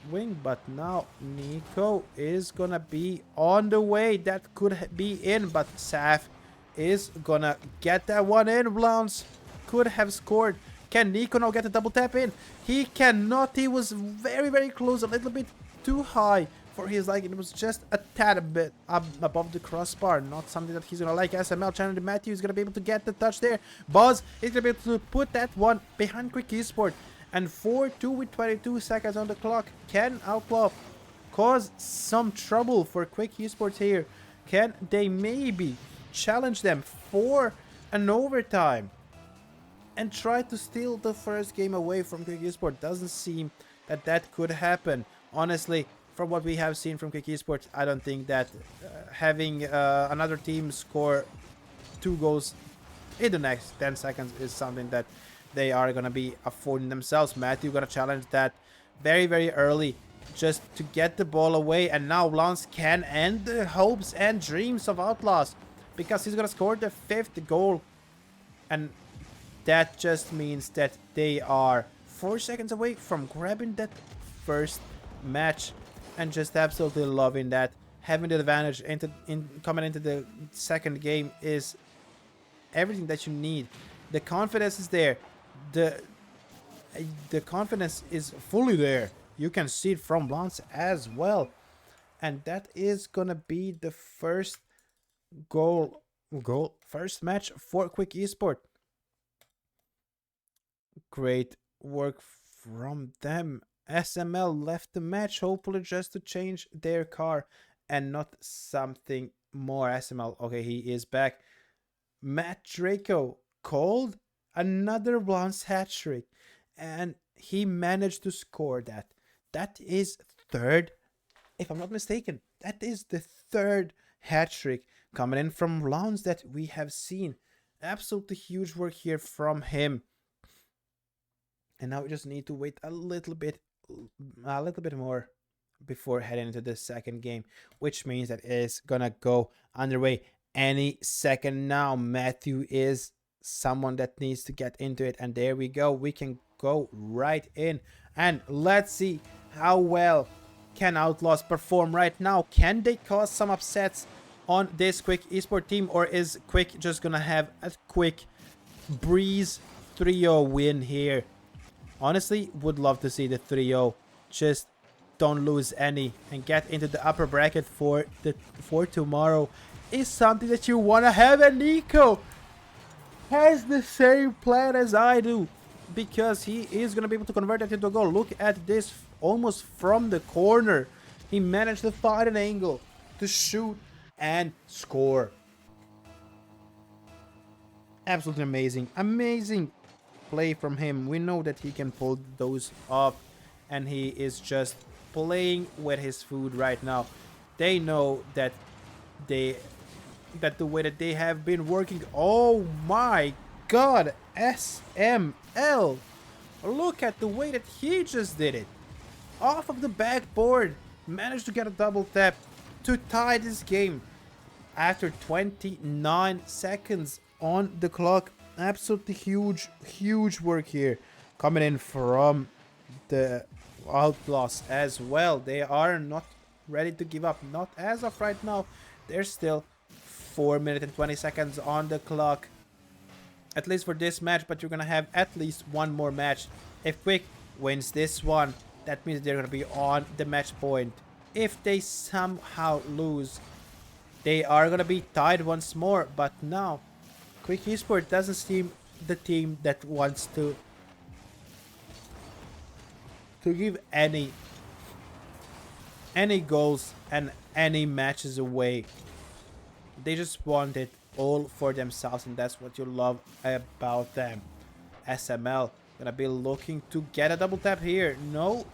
Speaker 1: wing, but now Nico is gonna be on the way. That could be in, but Seth is gonna get that one in. Blance could have scored. Can Nico now get a double tap in? He cannot. He was very, very close, a little bit too high for his liking. It was just a tad bit above the crossbar, not something that he's gonna like. SML challenge Matthew is gonna be able to get the touch there. Boz is gonna be able to put that one behind Quick Esports, And 4-2 with 22 seconds on the clock. Can Outlaw cause some trouble for Quick Esports here? Can they maybe challenge them for an overtime and try to steal the first game away from Quick Esports? Doesn't seem that that could happen. Honestly, from what we have seen from Quick Esports, I don't think that having another team score 2 goals in the next 10 seconds is something that they are going to be affording themselves. Matthew going to challenge that very, very early just to get the ball away. And now Lance can end the hopes and dreams of Outlaws because he's going to score the 5th goal. And that just means that they are 4 seconds away from grabbing that first match. And just absolutely loving that. Having the advantage coming into the second game is everything that you need. The confidence is there. The confidence is fully there. You can see it from Lance as well. And that is gonna be the first first match for Quick Esport. Great work from them. SML left the match, hopefully just to change their car and not something more. SML, okay, he is back. Matt Draco called another Blonde's hat trick, and he managed to score that. That is third, if I'm not mistaken. That is the third hat trick coming in from Blonde's that we have seen. Absolutely huge work here from him. And now we just need to wait a little bit more before heading into the second game, which means that it is gonna go underway any second now. Matthew is someone that needs to get into it, and there we go. We can go right in, and let's see how well can Outlaws perform right now. Can they cause some upsets on this Quick Esport team, or is Quick just gonna have a quick breeze 3-0 win here? Honestly, would love to see the 3-0. Just don't lose any and get into the upper bracket for tomorrow is something that you want to have. And Nico has the same plan as I do, because he is going to be able to convert that into a goal. Look at this, almost from the corner. He managed to find an angle to shoot and score. Absolutely amazing. Amazing play from him. We know that he can pull those off, and he is just playing with his food right now. They know that the way that they have been working. Oh my god, SML, look at the way that he just did it off of the backboard. Managed to get a double tap to tie this game after 29 seconds on the clock. Absolutely huge work here coming in from the Outlaws as well. They are not ready to give up, not as of right now. There's still 4 minutes and 20 seconds on the clock, at least for this match, but you're gonna have at least one more match. If Quick wins this one, that means they're gonna be on the match point. If they somehow lose, they are gonna be tied once more. But now Quick Esport doesn't seem the team that wants to give any goals and any matches away. They just want it all for themselves, and that's what you love about them. SML gonna be looking to get a double tap here. No,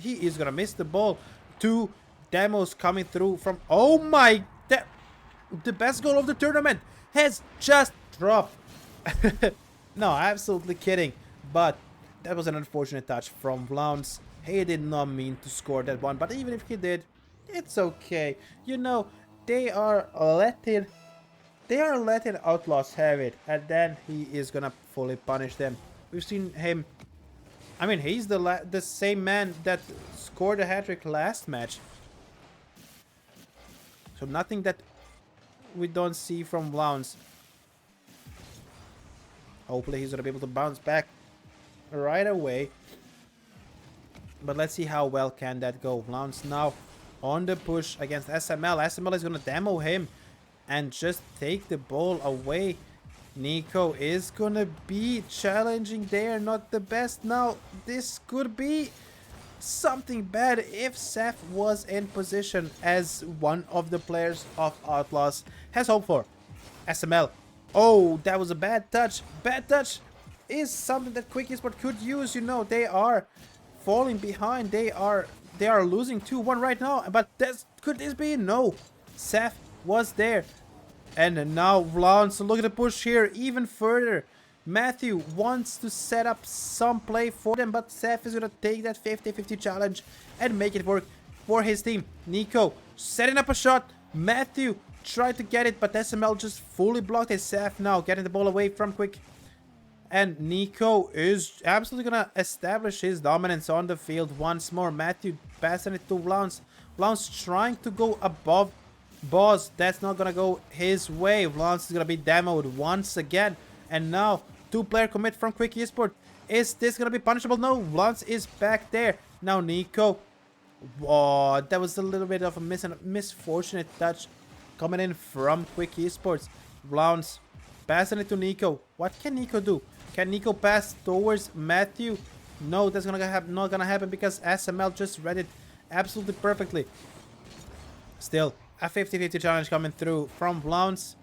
Speaker 1: he is gonna miss the ball. 2 demos coming through from, oh my, the best goal of the tournament has just dropped. No, absolutely kidding, but that was an unfortunate touch from Lance. He did not mean to score that one, but even if he did, it's okay. You know, they are letting Outlaws have it, and then he is gonna fully punish them. We've seen him. I mean, he's the same man that scored a hat-trick last match. So nothing that we don't see from Lance. Hopefully he's gonna be able to bounce back right away. But let's see how well can that go. Lance now on the push against SML. SML is gonna demo him and just take the ball away. Nico is gonna be challenging there, not the best. Now, this could be something bad if Seth was in position as one of the players of Outlaws has hoped for. SML. Oh, that was a bad touch. Bad touch is something that Quick Esport could use. You know, they are falling behind. They are losing 2-1 right now. But could this be? No. Seth was there. And now Vlans, look at the push here even further. Matthew wants to set up some play for them, but Seth is going to take that 50-50 challenge and make it work for his team. Nico setting up a shot. Matthew tried to get it, but SML just fully blocked it. Seth now getting the ball away from Quick. And Nico is absolutely going to establish his dominance on the field once more. Matthew passing it to Vlans. Vlans trying to go above Boss. That's not going to go his way. Vlans is going to be demoed once again. And now, 2-player commit from Quick Esport. Is this going to be punishable? No, Vlans is back there. Now Nico. Oh, that was a little bit of a misfortunate touch coming in from Quick Esports. Vlans passing it to Nico. What can Nico do? Can Nico pass towards Matthew? No, that's not gonna happen because SML just read it absolutely perfectly. Still, a 50-50 challenge coming through from Vlans.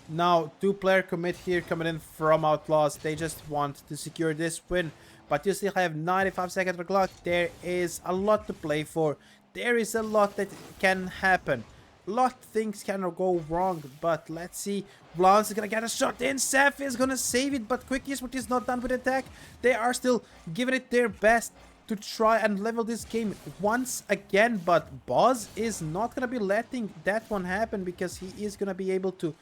Speaker 1: Now, 2-player commit here coming in from Outlaws. They just want to secure this win. But you still have 95 seconds on the clock. There is a lot to play for. There is a lot that can happen. A lot of things can go wrong. But let's see. Vlans is going to get a shot in. Seth is going to save it. But Quick Esport is not done with the attack. They are still giving it their best to try and level this game once again. But Boz is not going to be letting that one happen, because he is going to be able to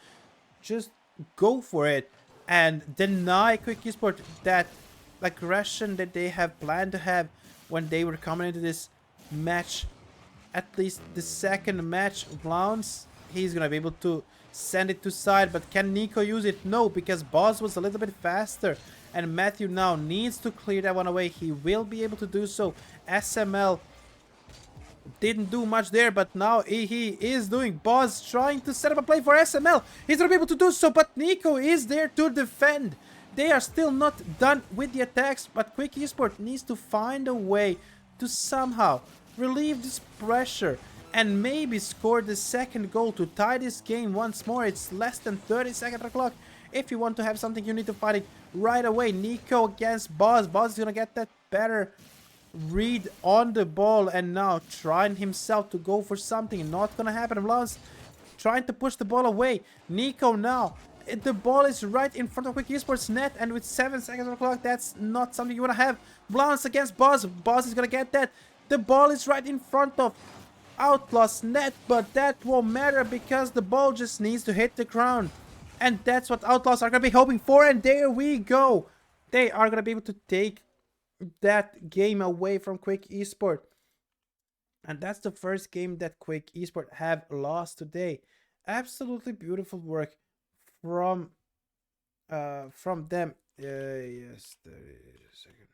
Speaker 1: just go for it and deny Quick Esport that aggression that they have planned to have when they were coming into this match. At least the second match, Vlans, he's gonna be able to send it to side, but can Nico use it? No, because Boz was a little bit faster, and Matthew now needs to clear that one away. He will be able to do so. SML didn't do much there, but now he is doing. Boz trying to set up a play for SML. He's gonna be able to do so, but Nico is there to defend. They are still not done with the attacks, but Quick Esport needs to find a way to somehow relieve this pressure and maybe score the second goal to tie this game once more. It's less than 30 seconds on the clock. If you want to have something, you need to fight it right away. Nico against Boz. Boz is gonna get that better read on the ball, and now trying himself to go for something. Not gonna happen. Vlans trying to push the ball away. Nico now. The ball is right in front of Quick Esports net, and with 7 seconds on the clock, that's not something you want to have. Vlans against Boz. Boz is gonna get that. The ball is right in front of Outlaws net, but that won't matter because the ball just needs to hit the ground. And that's what Outlaws are gonna be hoping for, and there we go. They are gonna be able to take that game away from Quick Esport. And that's the first game that Quick Esport have lost today. Absolutely beautiful work from them. Yes, there is a second.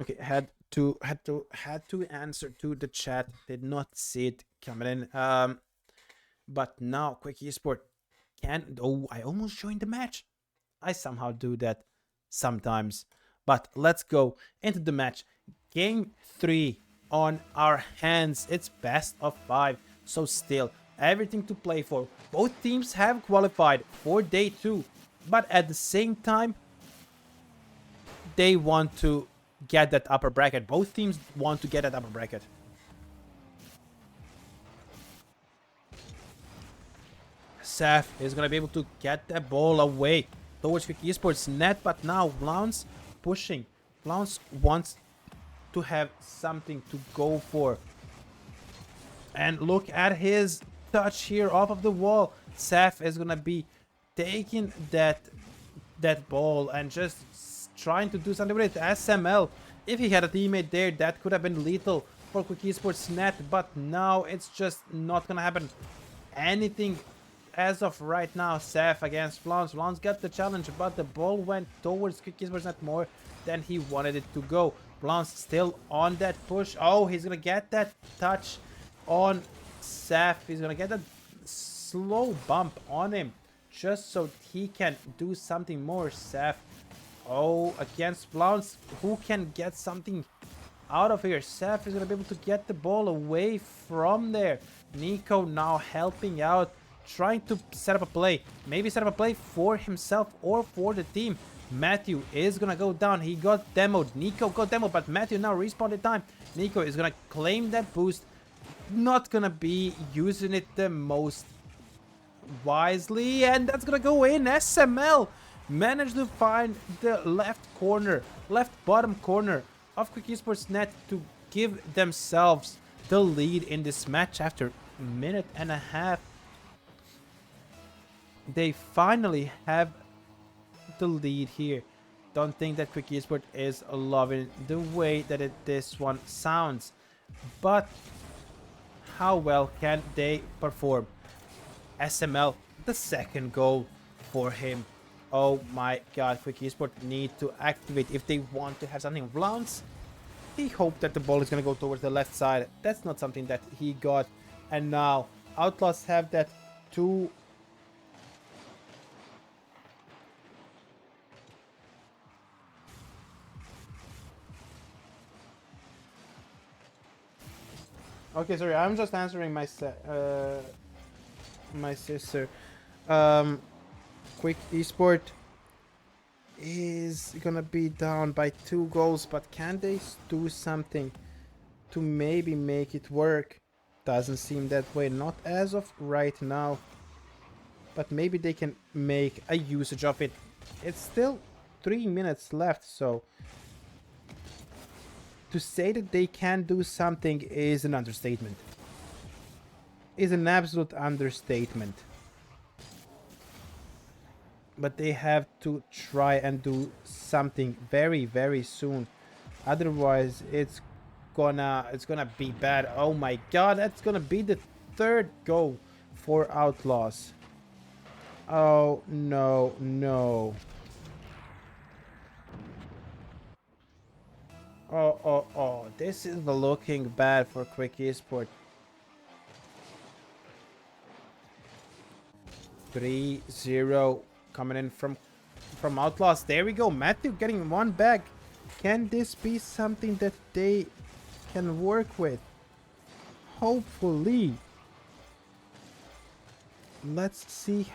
Speaker 1: Okay, had to answer to the chat. Did not see it coming in. But now Quick Esport can. Oh, I almost joined the match. I somehow do that sometimes. But let's go into the match. Game 3 on our hands. It's best of 5. So still everything to play for. Both teams have qualified for day 2, but at the same time they want to get that upper bracket. Both teams want to get that upper bracket. Seth is gonna be able to get that ball away towards Quick Esports net, but now Vlans pushing. Vlans wants to have something to go for. And look at his touch here off of the wall. Seth is gonna be taking that ball and just trying to do something with it. SML, if he had a teammate there, that could have been lethal for Quick Esports net, but now it's just not gonna happen anything as of right now. Seth against Vlans. Vlans got the challenge, but the ball went towards Quick Esports net more than he wanted it to go. Vlans still on that push. Oh, he's gonna get that touch on Seth. He's gonna get that slow bump on him just so he can do something more. Seth, oh, against Blounce, who can get something out of here? Seth is going to be able to get the ball away from there. Nico now helping out, trying to set up a play. Maybe set up a play for himself or for the team. Matthew is going to go down. He got demoed. Nico got demoed, but Matthew now respawned in time. Nico is going to claim that boost. Not going to be using it the most wisely, and that's going to go in. SML managed to find the left bottom corner of Quick Esports net to give themselves the lead in this match after a minute and a half. They finally have the lead here. Don't think that Quick Esports is loving the way that this one sounds, but how well can they perform? SML, the second goal for him. Oh my god, Quick Esports need to activate if they want to have something. Blounce, he hoped that the ball is going to go towards the left side. That's not something that he got. And now Outlaws have that two. Okay, sorry, I'm just answering my sister. Quick Esport is gonna be down by 2 goals, but can they do something to maybe make it work? Doesn't seem that way, not as of right now, but maybe they can make a usage of it. It's still 3 minutes left, so to say that they can do something is an understatement. Is an absolute understatement. But they have to try and do something very, very soon. Otherwise, it's gonna be bad. Oh my god, that's gonna be the 3rd goal for Outlaws. Oh no, no. Oh, this is looking bad for Quick Esport. 3-0 coming in from Outlaws. There we go. Matthew getting 1 back. Can this be something that they can work with? Hopefully. Let's see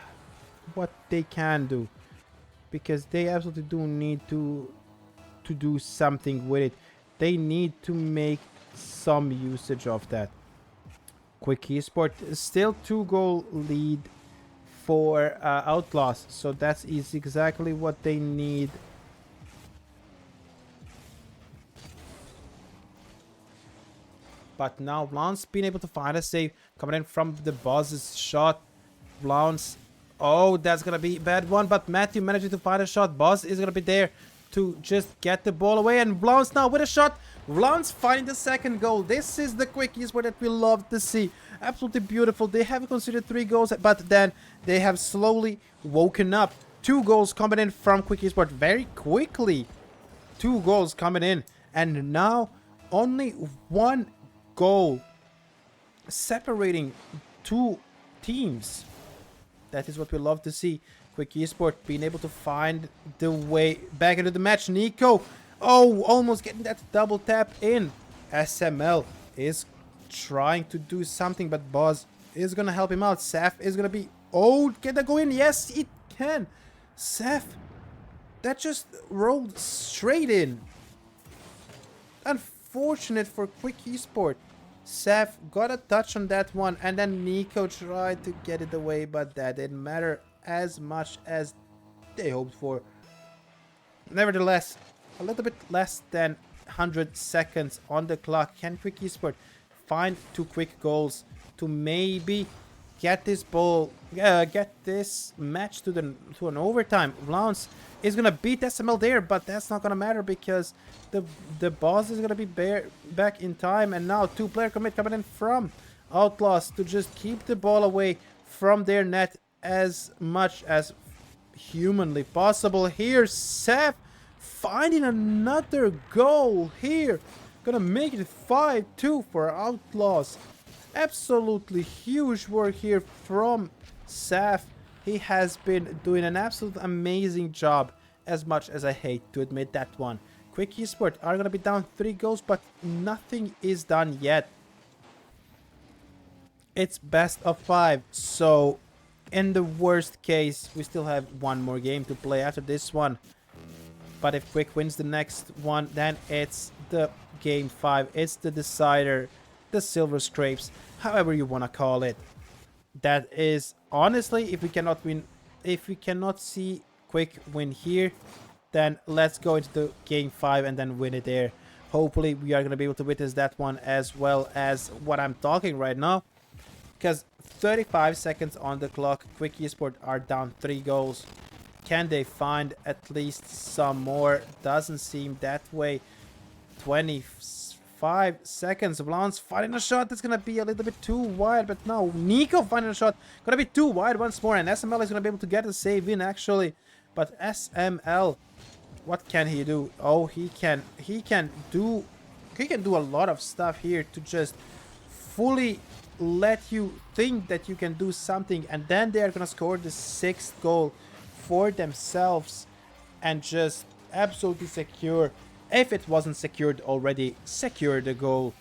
Speaker 1: what they can do, because they absolutely do need to do something with it. They need to make some usage of that. Quick Esport still 2-goal lead for Outlaws, so that is exactly what they need. But now Blounce being able to find a save coming in from the boss's shot. Blounce, oh, that's gonna be a bad one, but Matthew managing to find a shot. Boss is gonna be there to just get the ball away, and Blounce now with a shot. Blounce finding the 2nd goal. This is the Quick Esport that we love to see. Absolutely beautiful. They have considered 3 goals, but then they have slowly woken up. 2 goals coming in from Quick Esport very quickly. 2 goals coming in, and now only 1 goal separating 2 teams. That is what we love to see. Quick Esport being able to find the way back into the match. Nico, oh, almost getting that double tap in. SML is trying to do something, but Boz is gonna help him out. Saf is gonna be, oh, can that go in? Yes, it can. Saf, that just rolled straight in. Unfortunate for Quick Esport. Saf got a touch on that one, and then Nico tried to get it away, but that didn't matter as much as they hoped for. Nevertheless, a little bit less than 100 seconds on the clock. Can Quick Esport find 2 quick goals to maybe get this match to an overtime? Blounce is gonna beat SML there, but that's not gonna matter because the boss is gonna be back in time, and now 2-player commit coming in from Outlaws to just keep the ball away from their net as much as humanly possible. Here, Seth finding another goal here. Gonna make it 5-2 for Outlaws. Absolutely huge work here from Saf, he has been doing an absolute amazing job, as much as I hate to admit that one. Quick Esport are going to be down 3 goals, but nothing is done yet. It's best of 5, so in the worst case, we still have one more game to play after this one. But if Quick wins the next one, then it's the game 5. It's the decider, the silver scrapes, however you want to call it. That is, honestly, if we cannot win, if we cannot see Quick win here, then let's go into the game 5 and then win it there. Hopefully we are going to be able to witness that one as well as what I'm talking right now. Because 35 seconds on the clock, Quick Esport are down 3 goals. Can they find at least some more? Doesn't seem that way. 25 seconds. Blondes finding a shot that's going to be a little bit too wide. But no, Nico finding a shot. Going to be too wide once more. And SML is going to be able to get a save in actually. But SML, what can he do? Oh, he can do a lot of stuff here to just fully let you think that you can do something, and then they are gonna score the 6th goal for themselves and just absolutely secure, if it wasn't secured already, secure the goal,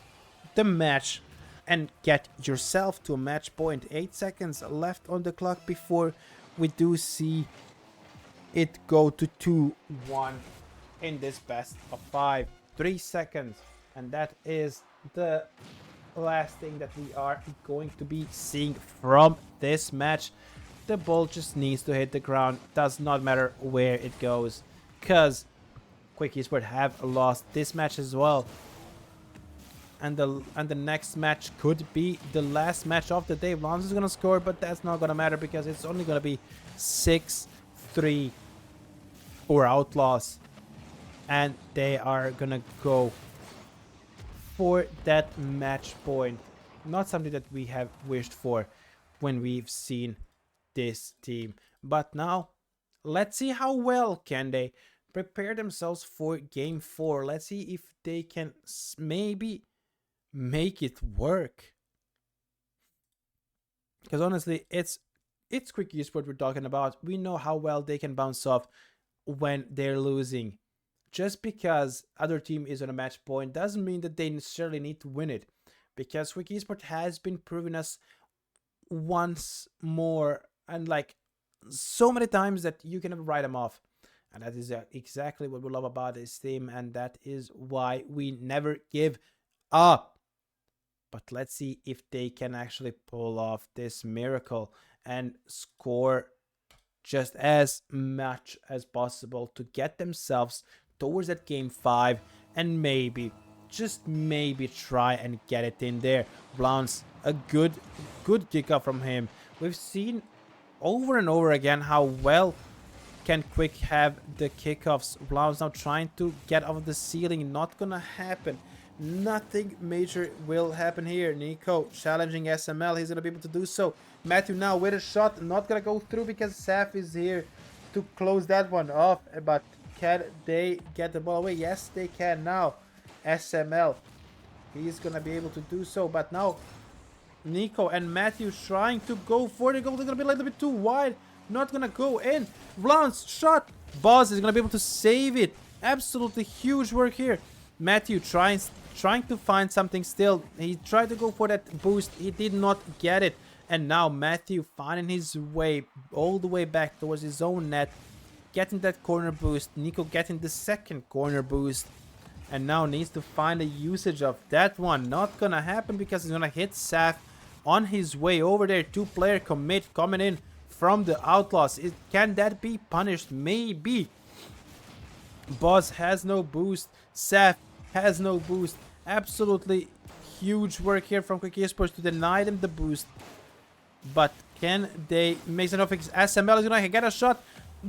Speaker 1: the match, and get yourself to a match point. 8 seconds left on the clock before we do see it go to 2-1 in this best of 5. 3 seconds, and that is the last thing that we are going to be seeing from this match. The ball just needs to hit the ground. Does not matter where it goes, because Quick Esport have lost this match as well. And the next match could be the last match of the day. Blondes is gonna score, but that's not gonna matter because it's only gonna be 6-3 for Outlaws, and they are gonna go for that match point. Not something that we have wished for when we've seen this team. But now, let's see how well can they prepare themselves for game 4. Let's see if they can maybe make it work. Because honestly, it's Quick Esport we're talking about. We know how well they can bounce off when they're losing. Just because other team is on a match point doesn't mean that they necessarily need to win it. Because Quick Esport has been proving us once more, and like so many times, that you can never write them off. And that is exactly what we love about this team, and that is why we never give up. But let's see if they can actually pull off this miracle and score just as much as possible to get themselves towards that game 5 and maybe, just maybe, try and get it in there. Blondes, a good kickoff from him. We've seen over and over again how well can Quick have the kickoffs. Blondes now trying to get off the ceiling. Not gonna happen. Nothing major will happen here. Nico challenging SML. He's gonna be able to do so. Matthew now with a shot. Not gonna go through because Saf is here to close that one off. But can they get the ball away? Yes, they can now. SML, he's gonna be able to do so. But now Nico and Matthew trying to go for the goal. They're gonna be a little bit too wide. Not gonna go in. Blondes shot. Boz is gonna be able to save it. Absolutely huge work here. Matthew trying to find something still. He tried to go for that boost. He did not get it. And now Matthew finding his way all the way back towards his own net. Getting that corner boost. Nico getting the second corner boost. And now needs to find a usage of that one. Not gonna happen because he's gonna hit Saf on his way over there. 2-player commit coming in from the Outlaws. Can that be punished? Maybe. Boz has no boost. Saf has no boost. Absolutely huge work here from Quick Esports to deny them the boost. But can they make enough? SML is gonna get a shot.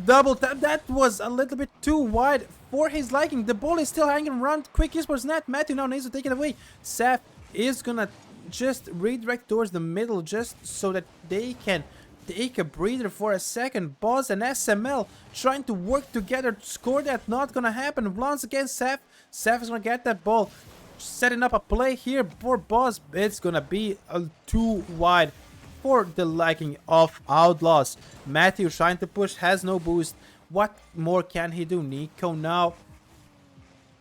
Speaker 1: Double tap. That was a little bit too wide for his liking. The ball is still hanging around Quick Esports net. Matthew now needs to take it away. Saf is gonna just redirect towards the middle just so that they can take a breather for a second. Boz and SML trying to work together to score that. Not gonna happen. Blondes against Saf. Saf is gonna get that ball. Setting up a play here for Boz. It's gonna be too wide for the liking of Outlaws. Matthew trying to push, has no boost. What more can he do? Nico now.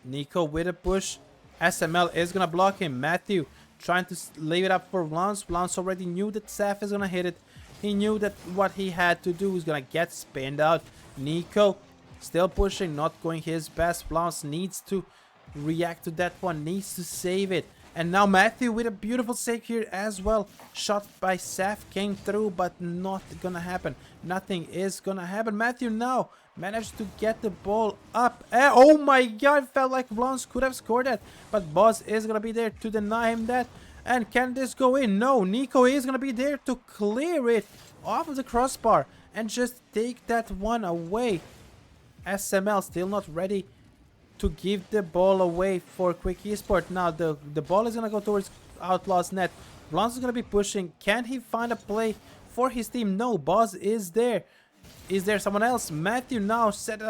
Speaker 1: Nico with a push. SML is gonna block him. Matthew trying to leave it up for Lance. Lance already knew that Saf is gonna hit it. He knew that what he had to do was gonna get spinned out. Nico still pushing, not going his best. Lance needs to react to that one, needs to save it. And now Matthew with a beautiful save here as well. Shot by Saf came through, but not gonna happen. Nothing is gonna happen. Matthew now managed to get the ball up. Oh my god, felt like Lance could have scored that. But Boz is gonna be there to deny him that. And can this go in? No, Nico is gonna be there to clear it off of the crossbar and just take that one away. SML still not ready to give the ball away for Quick Esport. Now the ball is gonna go towards Outlaws net. Lance is gonna be pushing. Can he find a play for his team? No, Boz is there. Is there someone else? Matthew now set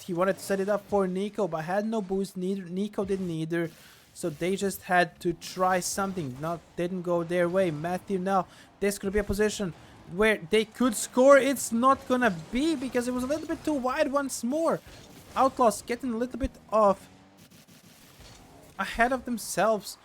Speaker 1: he wanted to set it up for Nico, but had no boost. Neither Nico didn't either. So they just had to try something. Didn't go their way. Matthew now. This could be a position where they could score. It's not gonna be because it was a little bit too wide once more. Outlaws getting a little bit off ahead of themselves.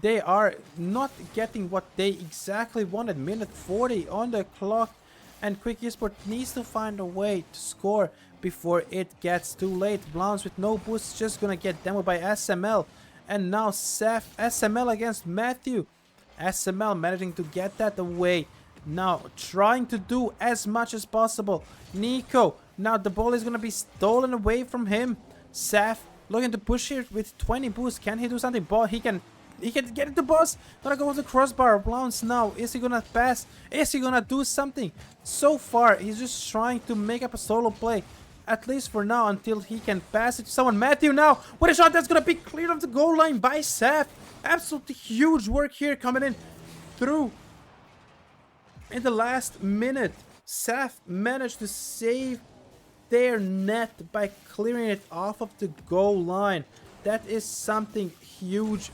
Speaker 1: They are not getting what they exactly wanted. Minute 40 on the clock, and Quick Esport needs to find a way to score before it gets too late. Blowns with no boost just gonna get demoed by SML, and now SML against Matthew. SML managing to get that away. Now trying to do as much as possible. Nico, now the ball is gonna be stolen away from him. Saf looking to push here with 20 boost. Can he do something? Ball, he can get it to Boss. Gonna go with the crossbar. Bounce now. Is he gonna pass? Is he gonna do something? So far, he's just trying to make up a solo play. At least for now, until he can pass it to someone. Matthew now with a shot that's gonna be cleared off the goal line by Saf. Absolutely huge work here coming in through in the last minute. Saf managed to save their net by clearing it off of the goal line. That is something huge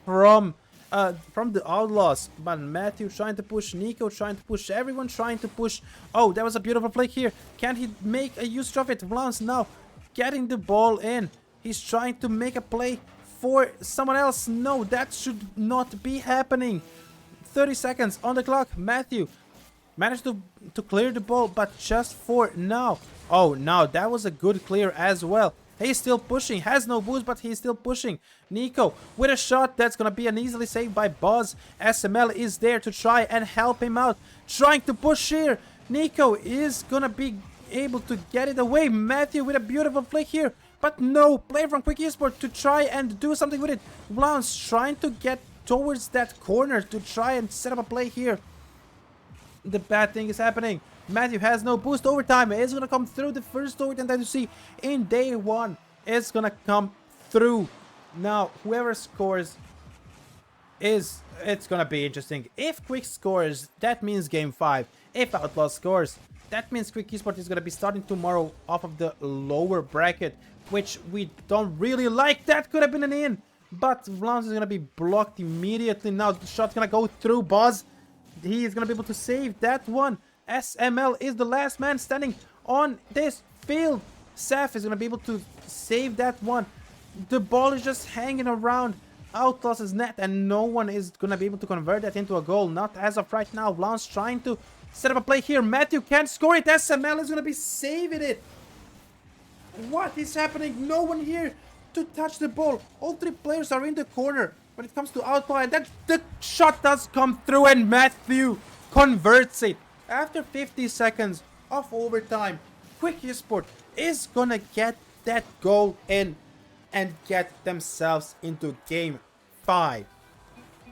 Speaker 1: from the Outlaws. But Matthew trying to push, Nico trying to push, everyone trying to push. Oh, that was a beautiful play here. Can he make a use of it? Vlans now getting the ball in. He's trying to make a play for someone else. No, that should not be happening. 30 seconds on the clock. Matthew managed to clear the ball, but just for now. Oh, now that was a good clear as well. He's still pushing, has no boost, but he's still pushing. Nico with a shot that's gonna be an easily saved by Buzz. SML is there to try and help him out, trying to push here. Nico is gonna be able to get it away. Matthew with a beautiful flick here, but no play from Quick Esport to try and do something with it. Blance trying to get towards that corner to try and set up a play here. The bad thing is happening. Matthew has no boost. Overtime is gonna come through. The first overtime that you see in day one is gonna come through. Now whoever scores it's gonna be interesting. If Quick scores, that means game 5. If Outlaw scores, that means Quick Esport is gonna be starting tomorrow off of the lower bracket, which we don't really like. That could have been an in, but Vlans is gonna be blocked immediately. Now the shot's gonna go through Buzz. He is gonna be able to save that one. SML is the last man standing on this field. Saf is gonna be able to save that one. The ball is just hanging around Outlaws' net, and no one is gonna be able to convert that into a goal. Not as of right now. Lance trying to set up a play here. Matthew can't score it. SML is gonna be saving it. What is happening? No one here to touch the ball. All 3 players are in the corner when it comes to Outlaw, and that the shot does come through, and Matthew converts it. After 50 seconds of overtime, Quick Esport is gonna get that goal in and get themselves into game 5.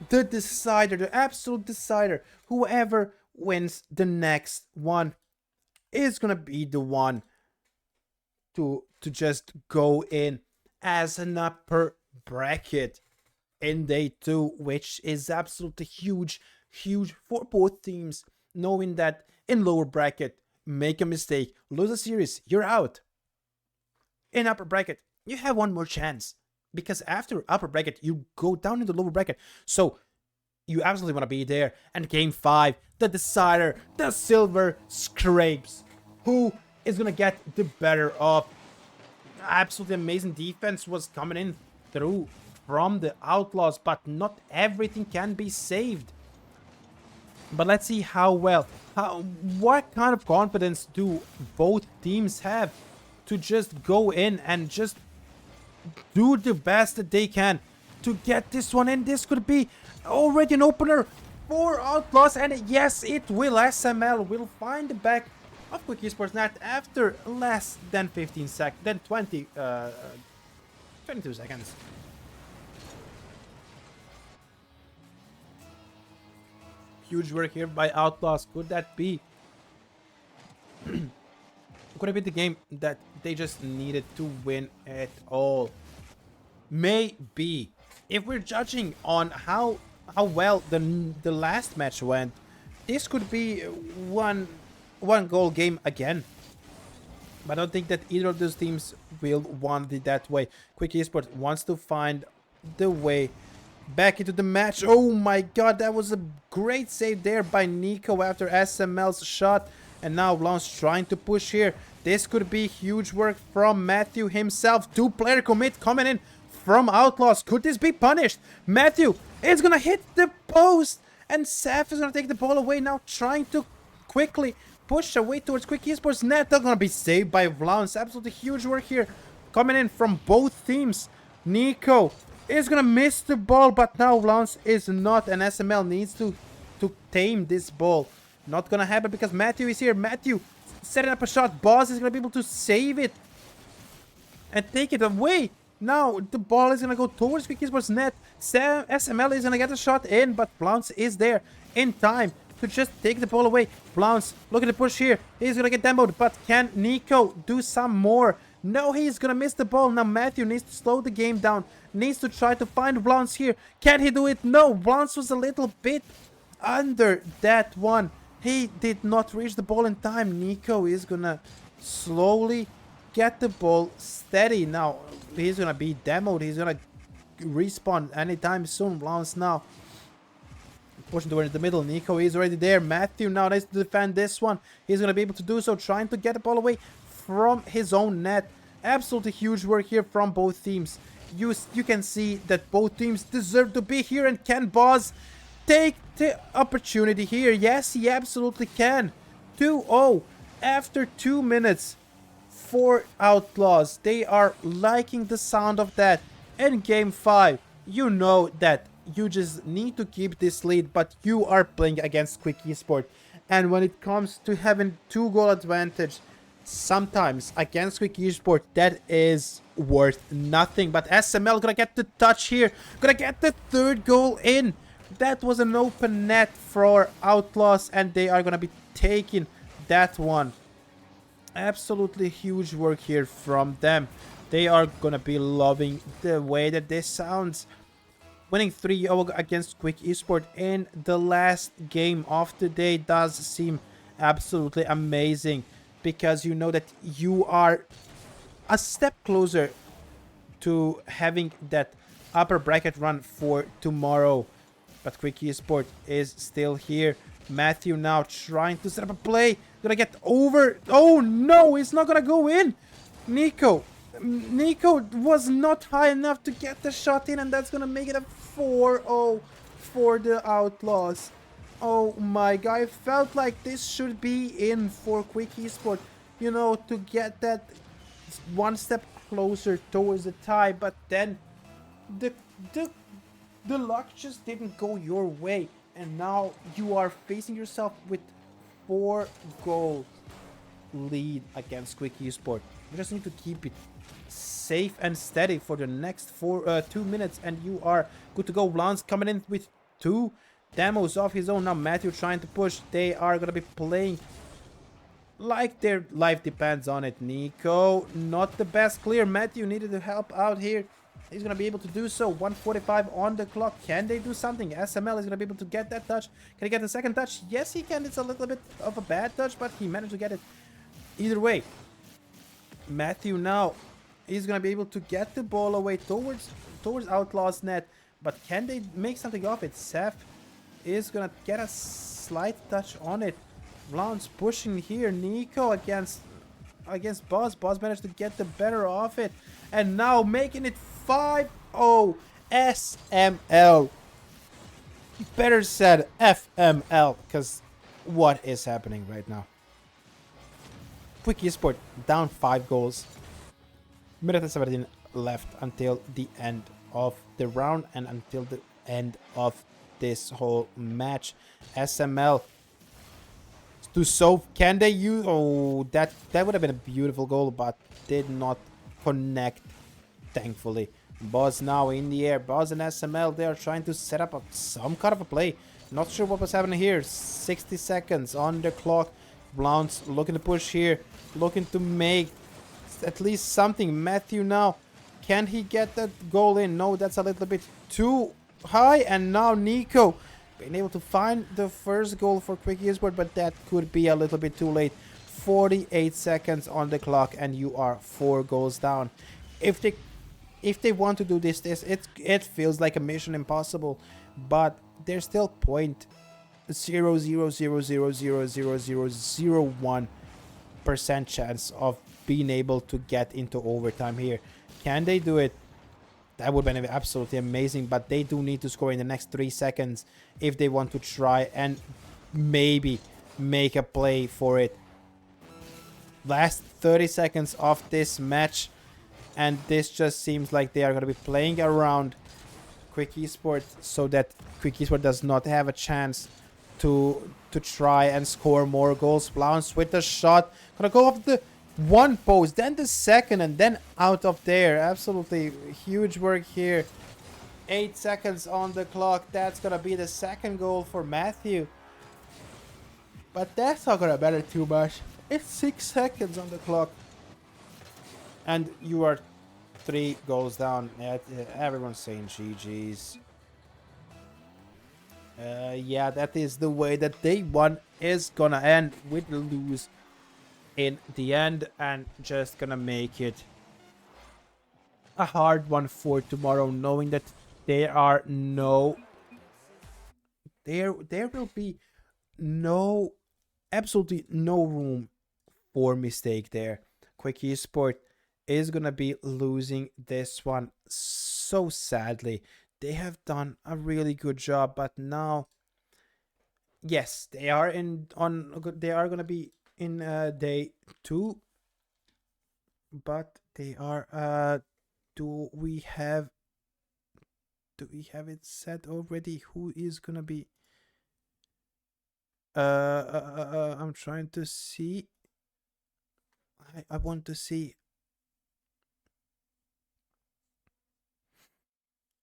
Speaker 1: The decider, the absolute decider. Whoever wins the next one is gonna be the one to just go in as an upper bracket in day 2, which is absolutely huge for both teams. Knowing that in lower bracket, make a mistake, lose a series, you're out. In upper bracket, you have one more chance, because after upper bracket, you go down into lower bracket. So You absolutely want to be there. And game 5, the decider, the silver scrapes. Who is going to get the better of? Absolutely amazing defense was coming in through from the Outlaws, but not everything can be saved. But let's see how well, what kind of confidence do both teams have to just go in and just do the best that they can to get this one in. This could be already an opener for Outlaws, and yes, it will. SML will find the back of Quick Esports Net after less than 15 seconds, then 22 seconds. Huge work here by Outlaws. Could that be? Could it be the game that they just needed to win it all? Maybe. If we're judging on how well the last match went, this could be one goal game again. But I don't think that either of those teams will want it that way. Quick Esports wants to find the way back into the match. Oh my god, that was a great save there by Nico after SML's shot. And now Lance trying to push here. This could be huge work from Matthew himself. 2-player commit coming in from Outlaws. Could this be punished? Matthew is gonna hit the post. And Saf is gonna take the ball away now, trying to quickly push away towards Quick Esports Net. They're gonna be saved by Vlaunce. Absolutely huge work here coming in from both teams. Nico is gonna miss the ball, but now Vlaunce is not, and SML needs to tame this ball. Not gonna happen because Matthew is here. Matthew setting up a shot. Boss is gonna be able to save it and take it away. Now the ball is gonna go towards Quick Esports Net. SML is gonna get a shot in, but Vlaunce is there in time to just take the ball away. Vlaunce, look at the push here. He's gonna get demoed, but can Nico do some more? No, he's gonna miss the ball. Now Matthew needs to slow the game down. Needs to try to find Vlaunce here. Can he do it? No, Vlaunce was a little bit under that one. He did not reach the ball in time. Nico is gonna slowly get the ball steady. Now he's gonna be demoed. He's gonna respawn anytime soon. Vlaunce now pushing towards the middle. Nico is already there. Matthew now needs to defend this one. He's gonna be able to do so, trying to get the ball away from his own net. Absolutely huge work here from both teams. You can see that both teams deserve to be here, and can Boz take the opportunity here? Yes, he absolutely can. 2-0 after 2 minutes for Outlaws. They are liking the sound of that. In game 5, you know that you just need to keep this lead, but you are playing against Quick Esports. And when it comes to having 2-goal advantage, sometimes against Quick Esports, that is worth nothing. But SML gonna get the touch here, gonna get the 3rd goal in. That was an open net for Outlaws, and they are gonna be taking that one. Absolutely huge work here from them. They are gonna be loving the way that this sounds. Winning 3-0 against Quick Esports in the last game of the day does seem absolutely amazing, because you know that you are a step closer to having that upper bracket run for tomorrow. But Quick Esports is still here. Matthew now trying to set up a play. Gonna get over. Oh no, it's not gonna go in. Nico was not high enough to get the shot in, and that's gonna make it a 4-0 for the Outlaws. Oh my god, I felt like this should be in for Quick Esports, you know, to get that one step closer towards the tie. But then the luck just didn't go your way, and now you are facing yourself with 4-goal lead against Quick Esports. You just need to keep it safe and steady for the next 2 minutes, and you are good to go. Lance coming in with 2 demos of his own. Now Matthew trying to push. They are gonna be playing like their life depends on it. Nico, not the best clear. Matthew needed to help out here. He's gonna be able to do so. 1:45 on the clock. Can they do something? SML is gonna be able to get that touch. Can he get the second touch? Yes, he can. It's a little bit of a bad touch, but he managed to get it. Either way, Matthew now is gonna be able to get the ball away towards Outlaws net. But can they make something of it? Seth is gonna get a slight touch on it. Blount's pushing here. Nico against Boz. Boz managed to get the better of it. And now making it 5-0 SML. Better said FML, because what is happening right now? Quick Esport down 5 goals. Minute and 17 left until the end of the round and until the end of this whole match. SML to solve. Can they use? Oh, that would have been a beautiful goal, but did not connect, thankfully. Boz now in the air. Boz and SML, they are trying to set up some kind of a play. Not sure what was happening here. 60 seconds on the clock. Blount's looking to push here. Looking to make at least something. Matthew now. Can he get that goal in? No, that's a little bit too high. And now Nico being able to find the first goal for Quick Esport, but that could be a little bit too late. 48 seconds on the clock and you are 4 goals down. If they want to do this, it feels like a mission impossible, but there's still 0.00000001% chance of being able to get into overtime here. Can they do it? That would have been absolutely amazing, but they do need to score in the next 3 seconds if they want to try and maybe make a play for it. Last 30 seconds of this match, and this just seems like they are going to be playing around Quick Esport so that Quick Esport does not have a chance to try and score more goals. Blount's with the shot. Gonna go off the one post, then the second, and then out of there. Absolutely huge work here. 8 seconds on the clock. That's gonna be the second goal for Matthew. But that's not gonna matter too much. It's 6 seconds on the clock. And you are 3 goals down. Everyone's saying GG's. Yeah, that is the way that day 1 is gonna end, with the lose in the end, and just gonna make it a hard one for tomorrow, knowing that there will be absolutely no room for mistake there. Quick Esport is gonna be losing this one so sadly. They have done a really good job, but now, yes, they are gonna be in day 2, but they are do we have it set already? Who is gonna be I'm trying to see. I want to see.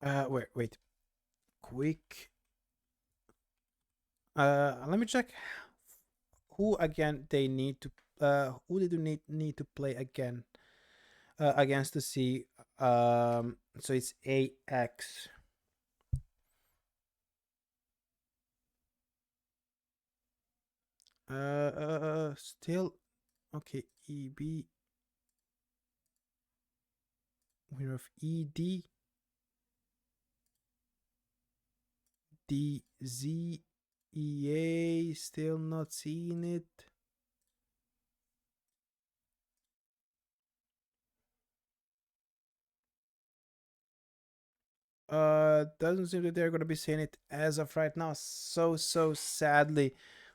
Speaker 1: Wait. Quick. Let me check who again they need to who they do need to play again against to see. So it's AX. Still okay. EB, winner of ED, DZ, EA, still not seeing it. Doesn't seem that they're gonna be seeing it as of right now. So sadly.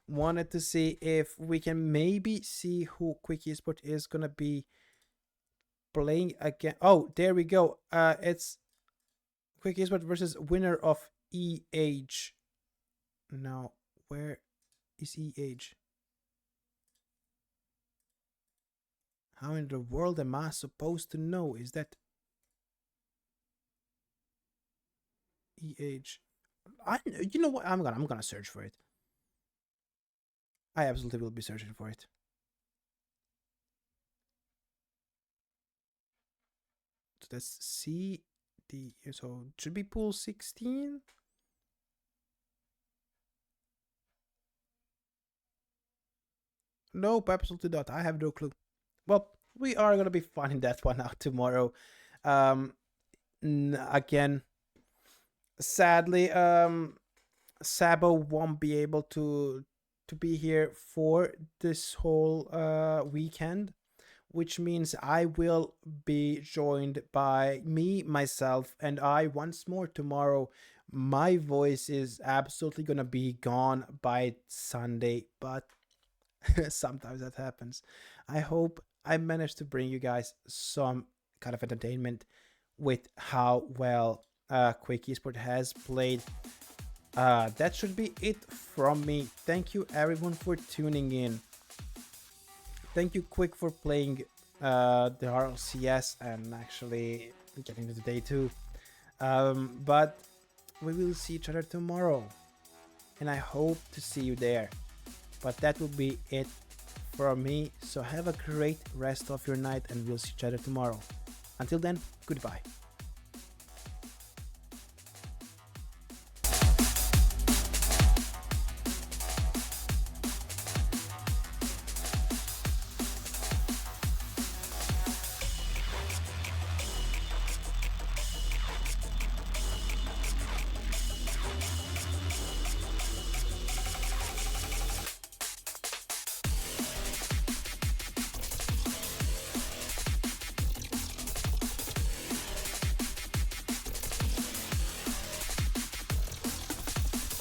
Speaker 1: Wanted to see if we can maybe see who Quick Esport is gonna be playing again. Oh, there we go. It's Quick Esport versus winner of EH. Now, where is EH? How in the world am I supposed to know? Is that EH? You know what? I'm gonna search for it. I absolutely will be searching for it. So let's see so it should be pool 16. Nope, absolutely not. I have no clue. Well, we are gonna be finding that one out tomorrow. Again, sadly, Sabo won't be able to be here for this whole weekend, which means I will be joined by me, myself, and I once more tomorrow. My voice is absolutely gonna be gone by Sunday, but sometimes that happens. I hope I managed to bring you guys some kind of entertainment with how well Quick Esport has played. That should be it from me. Thank you everyone for tuning in. Thank you Quick for playing the RLCS and actually getting to the day 2. But we will see each other tomorrow, and I hope to see you there. But that will be it from me. So have a great rest of your night, and we'll see each other tomorrow. Until then, goodbye.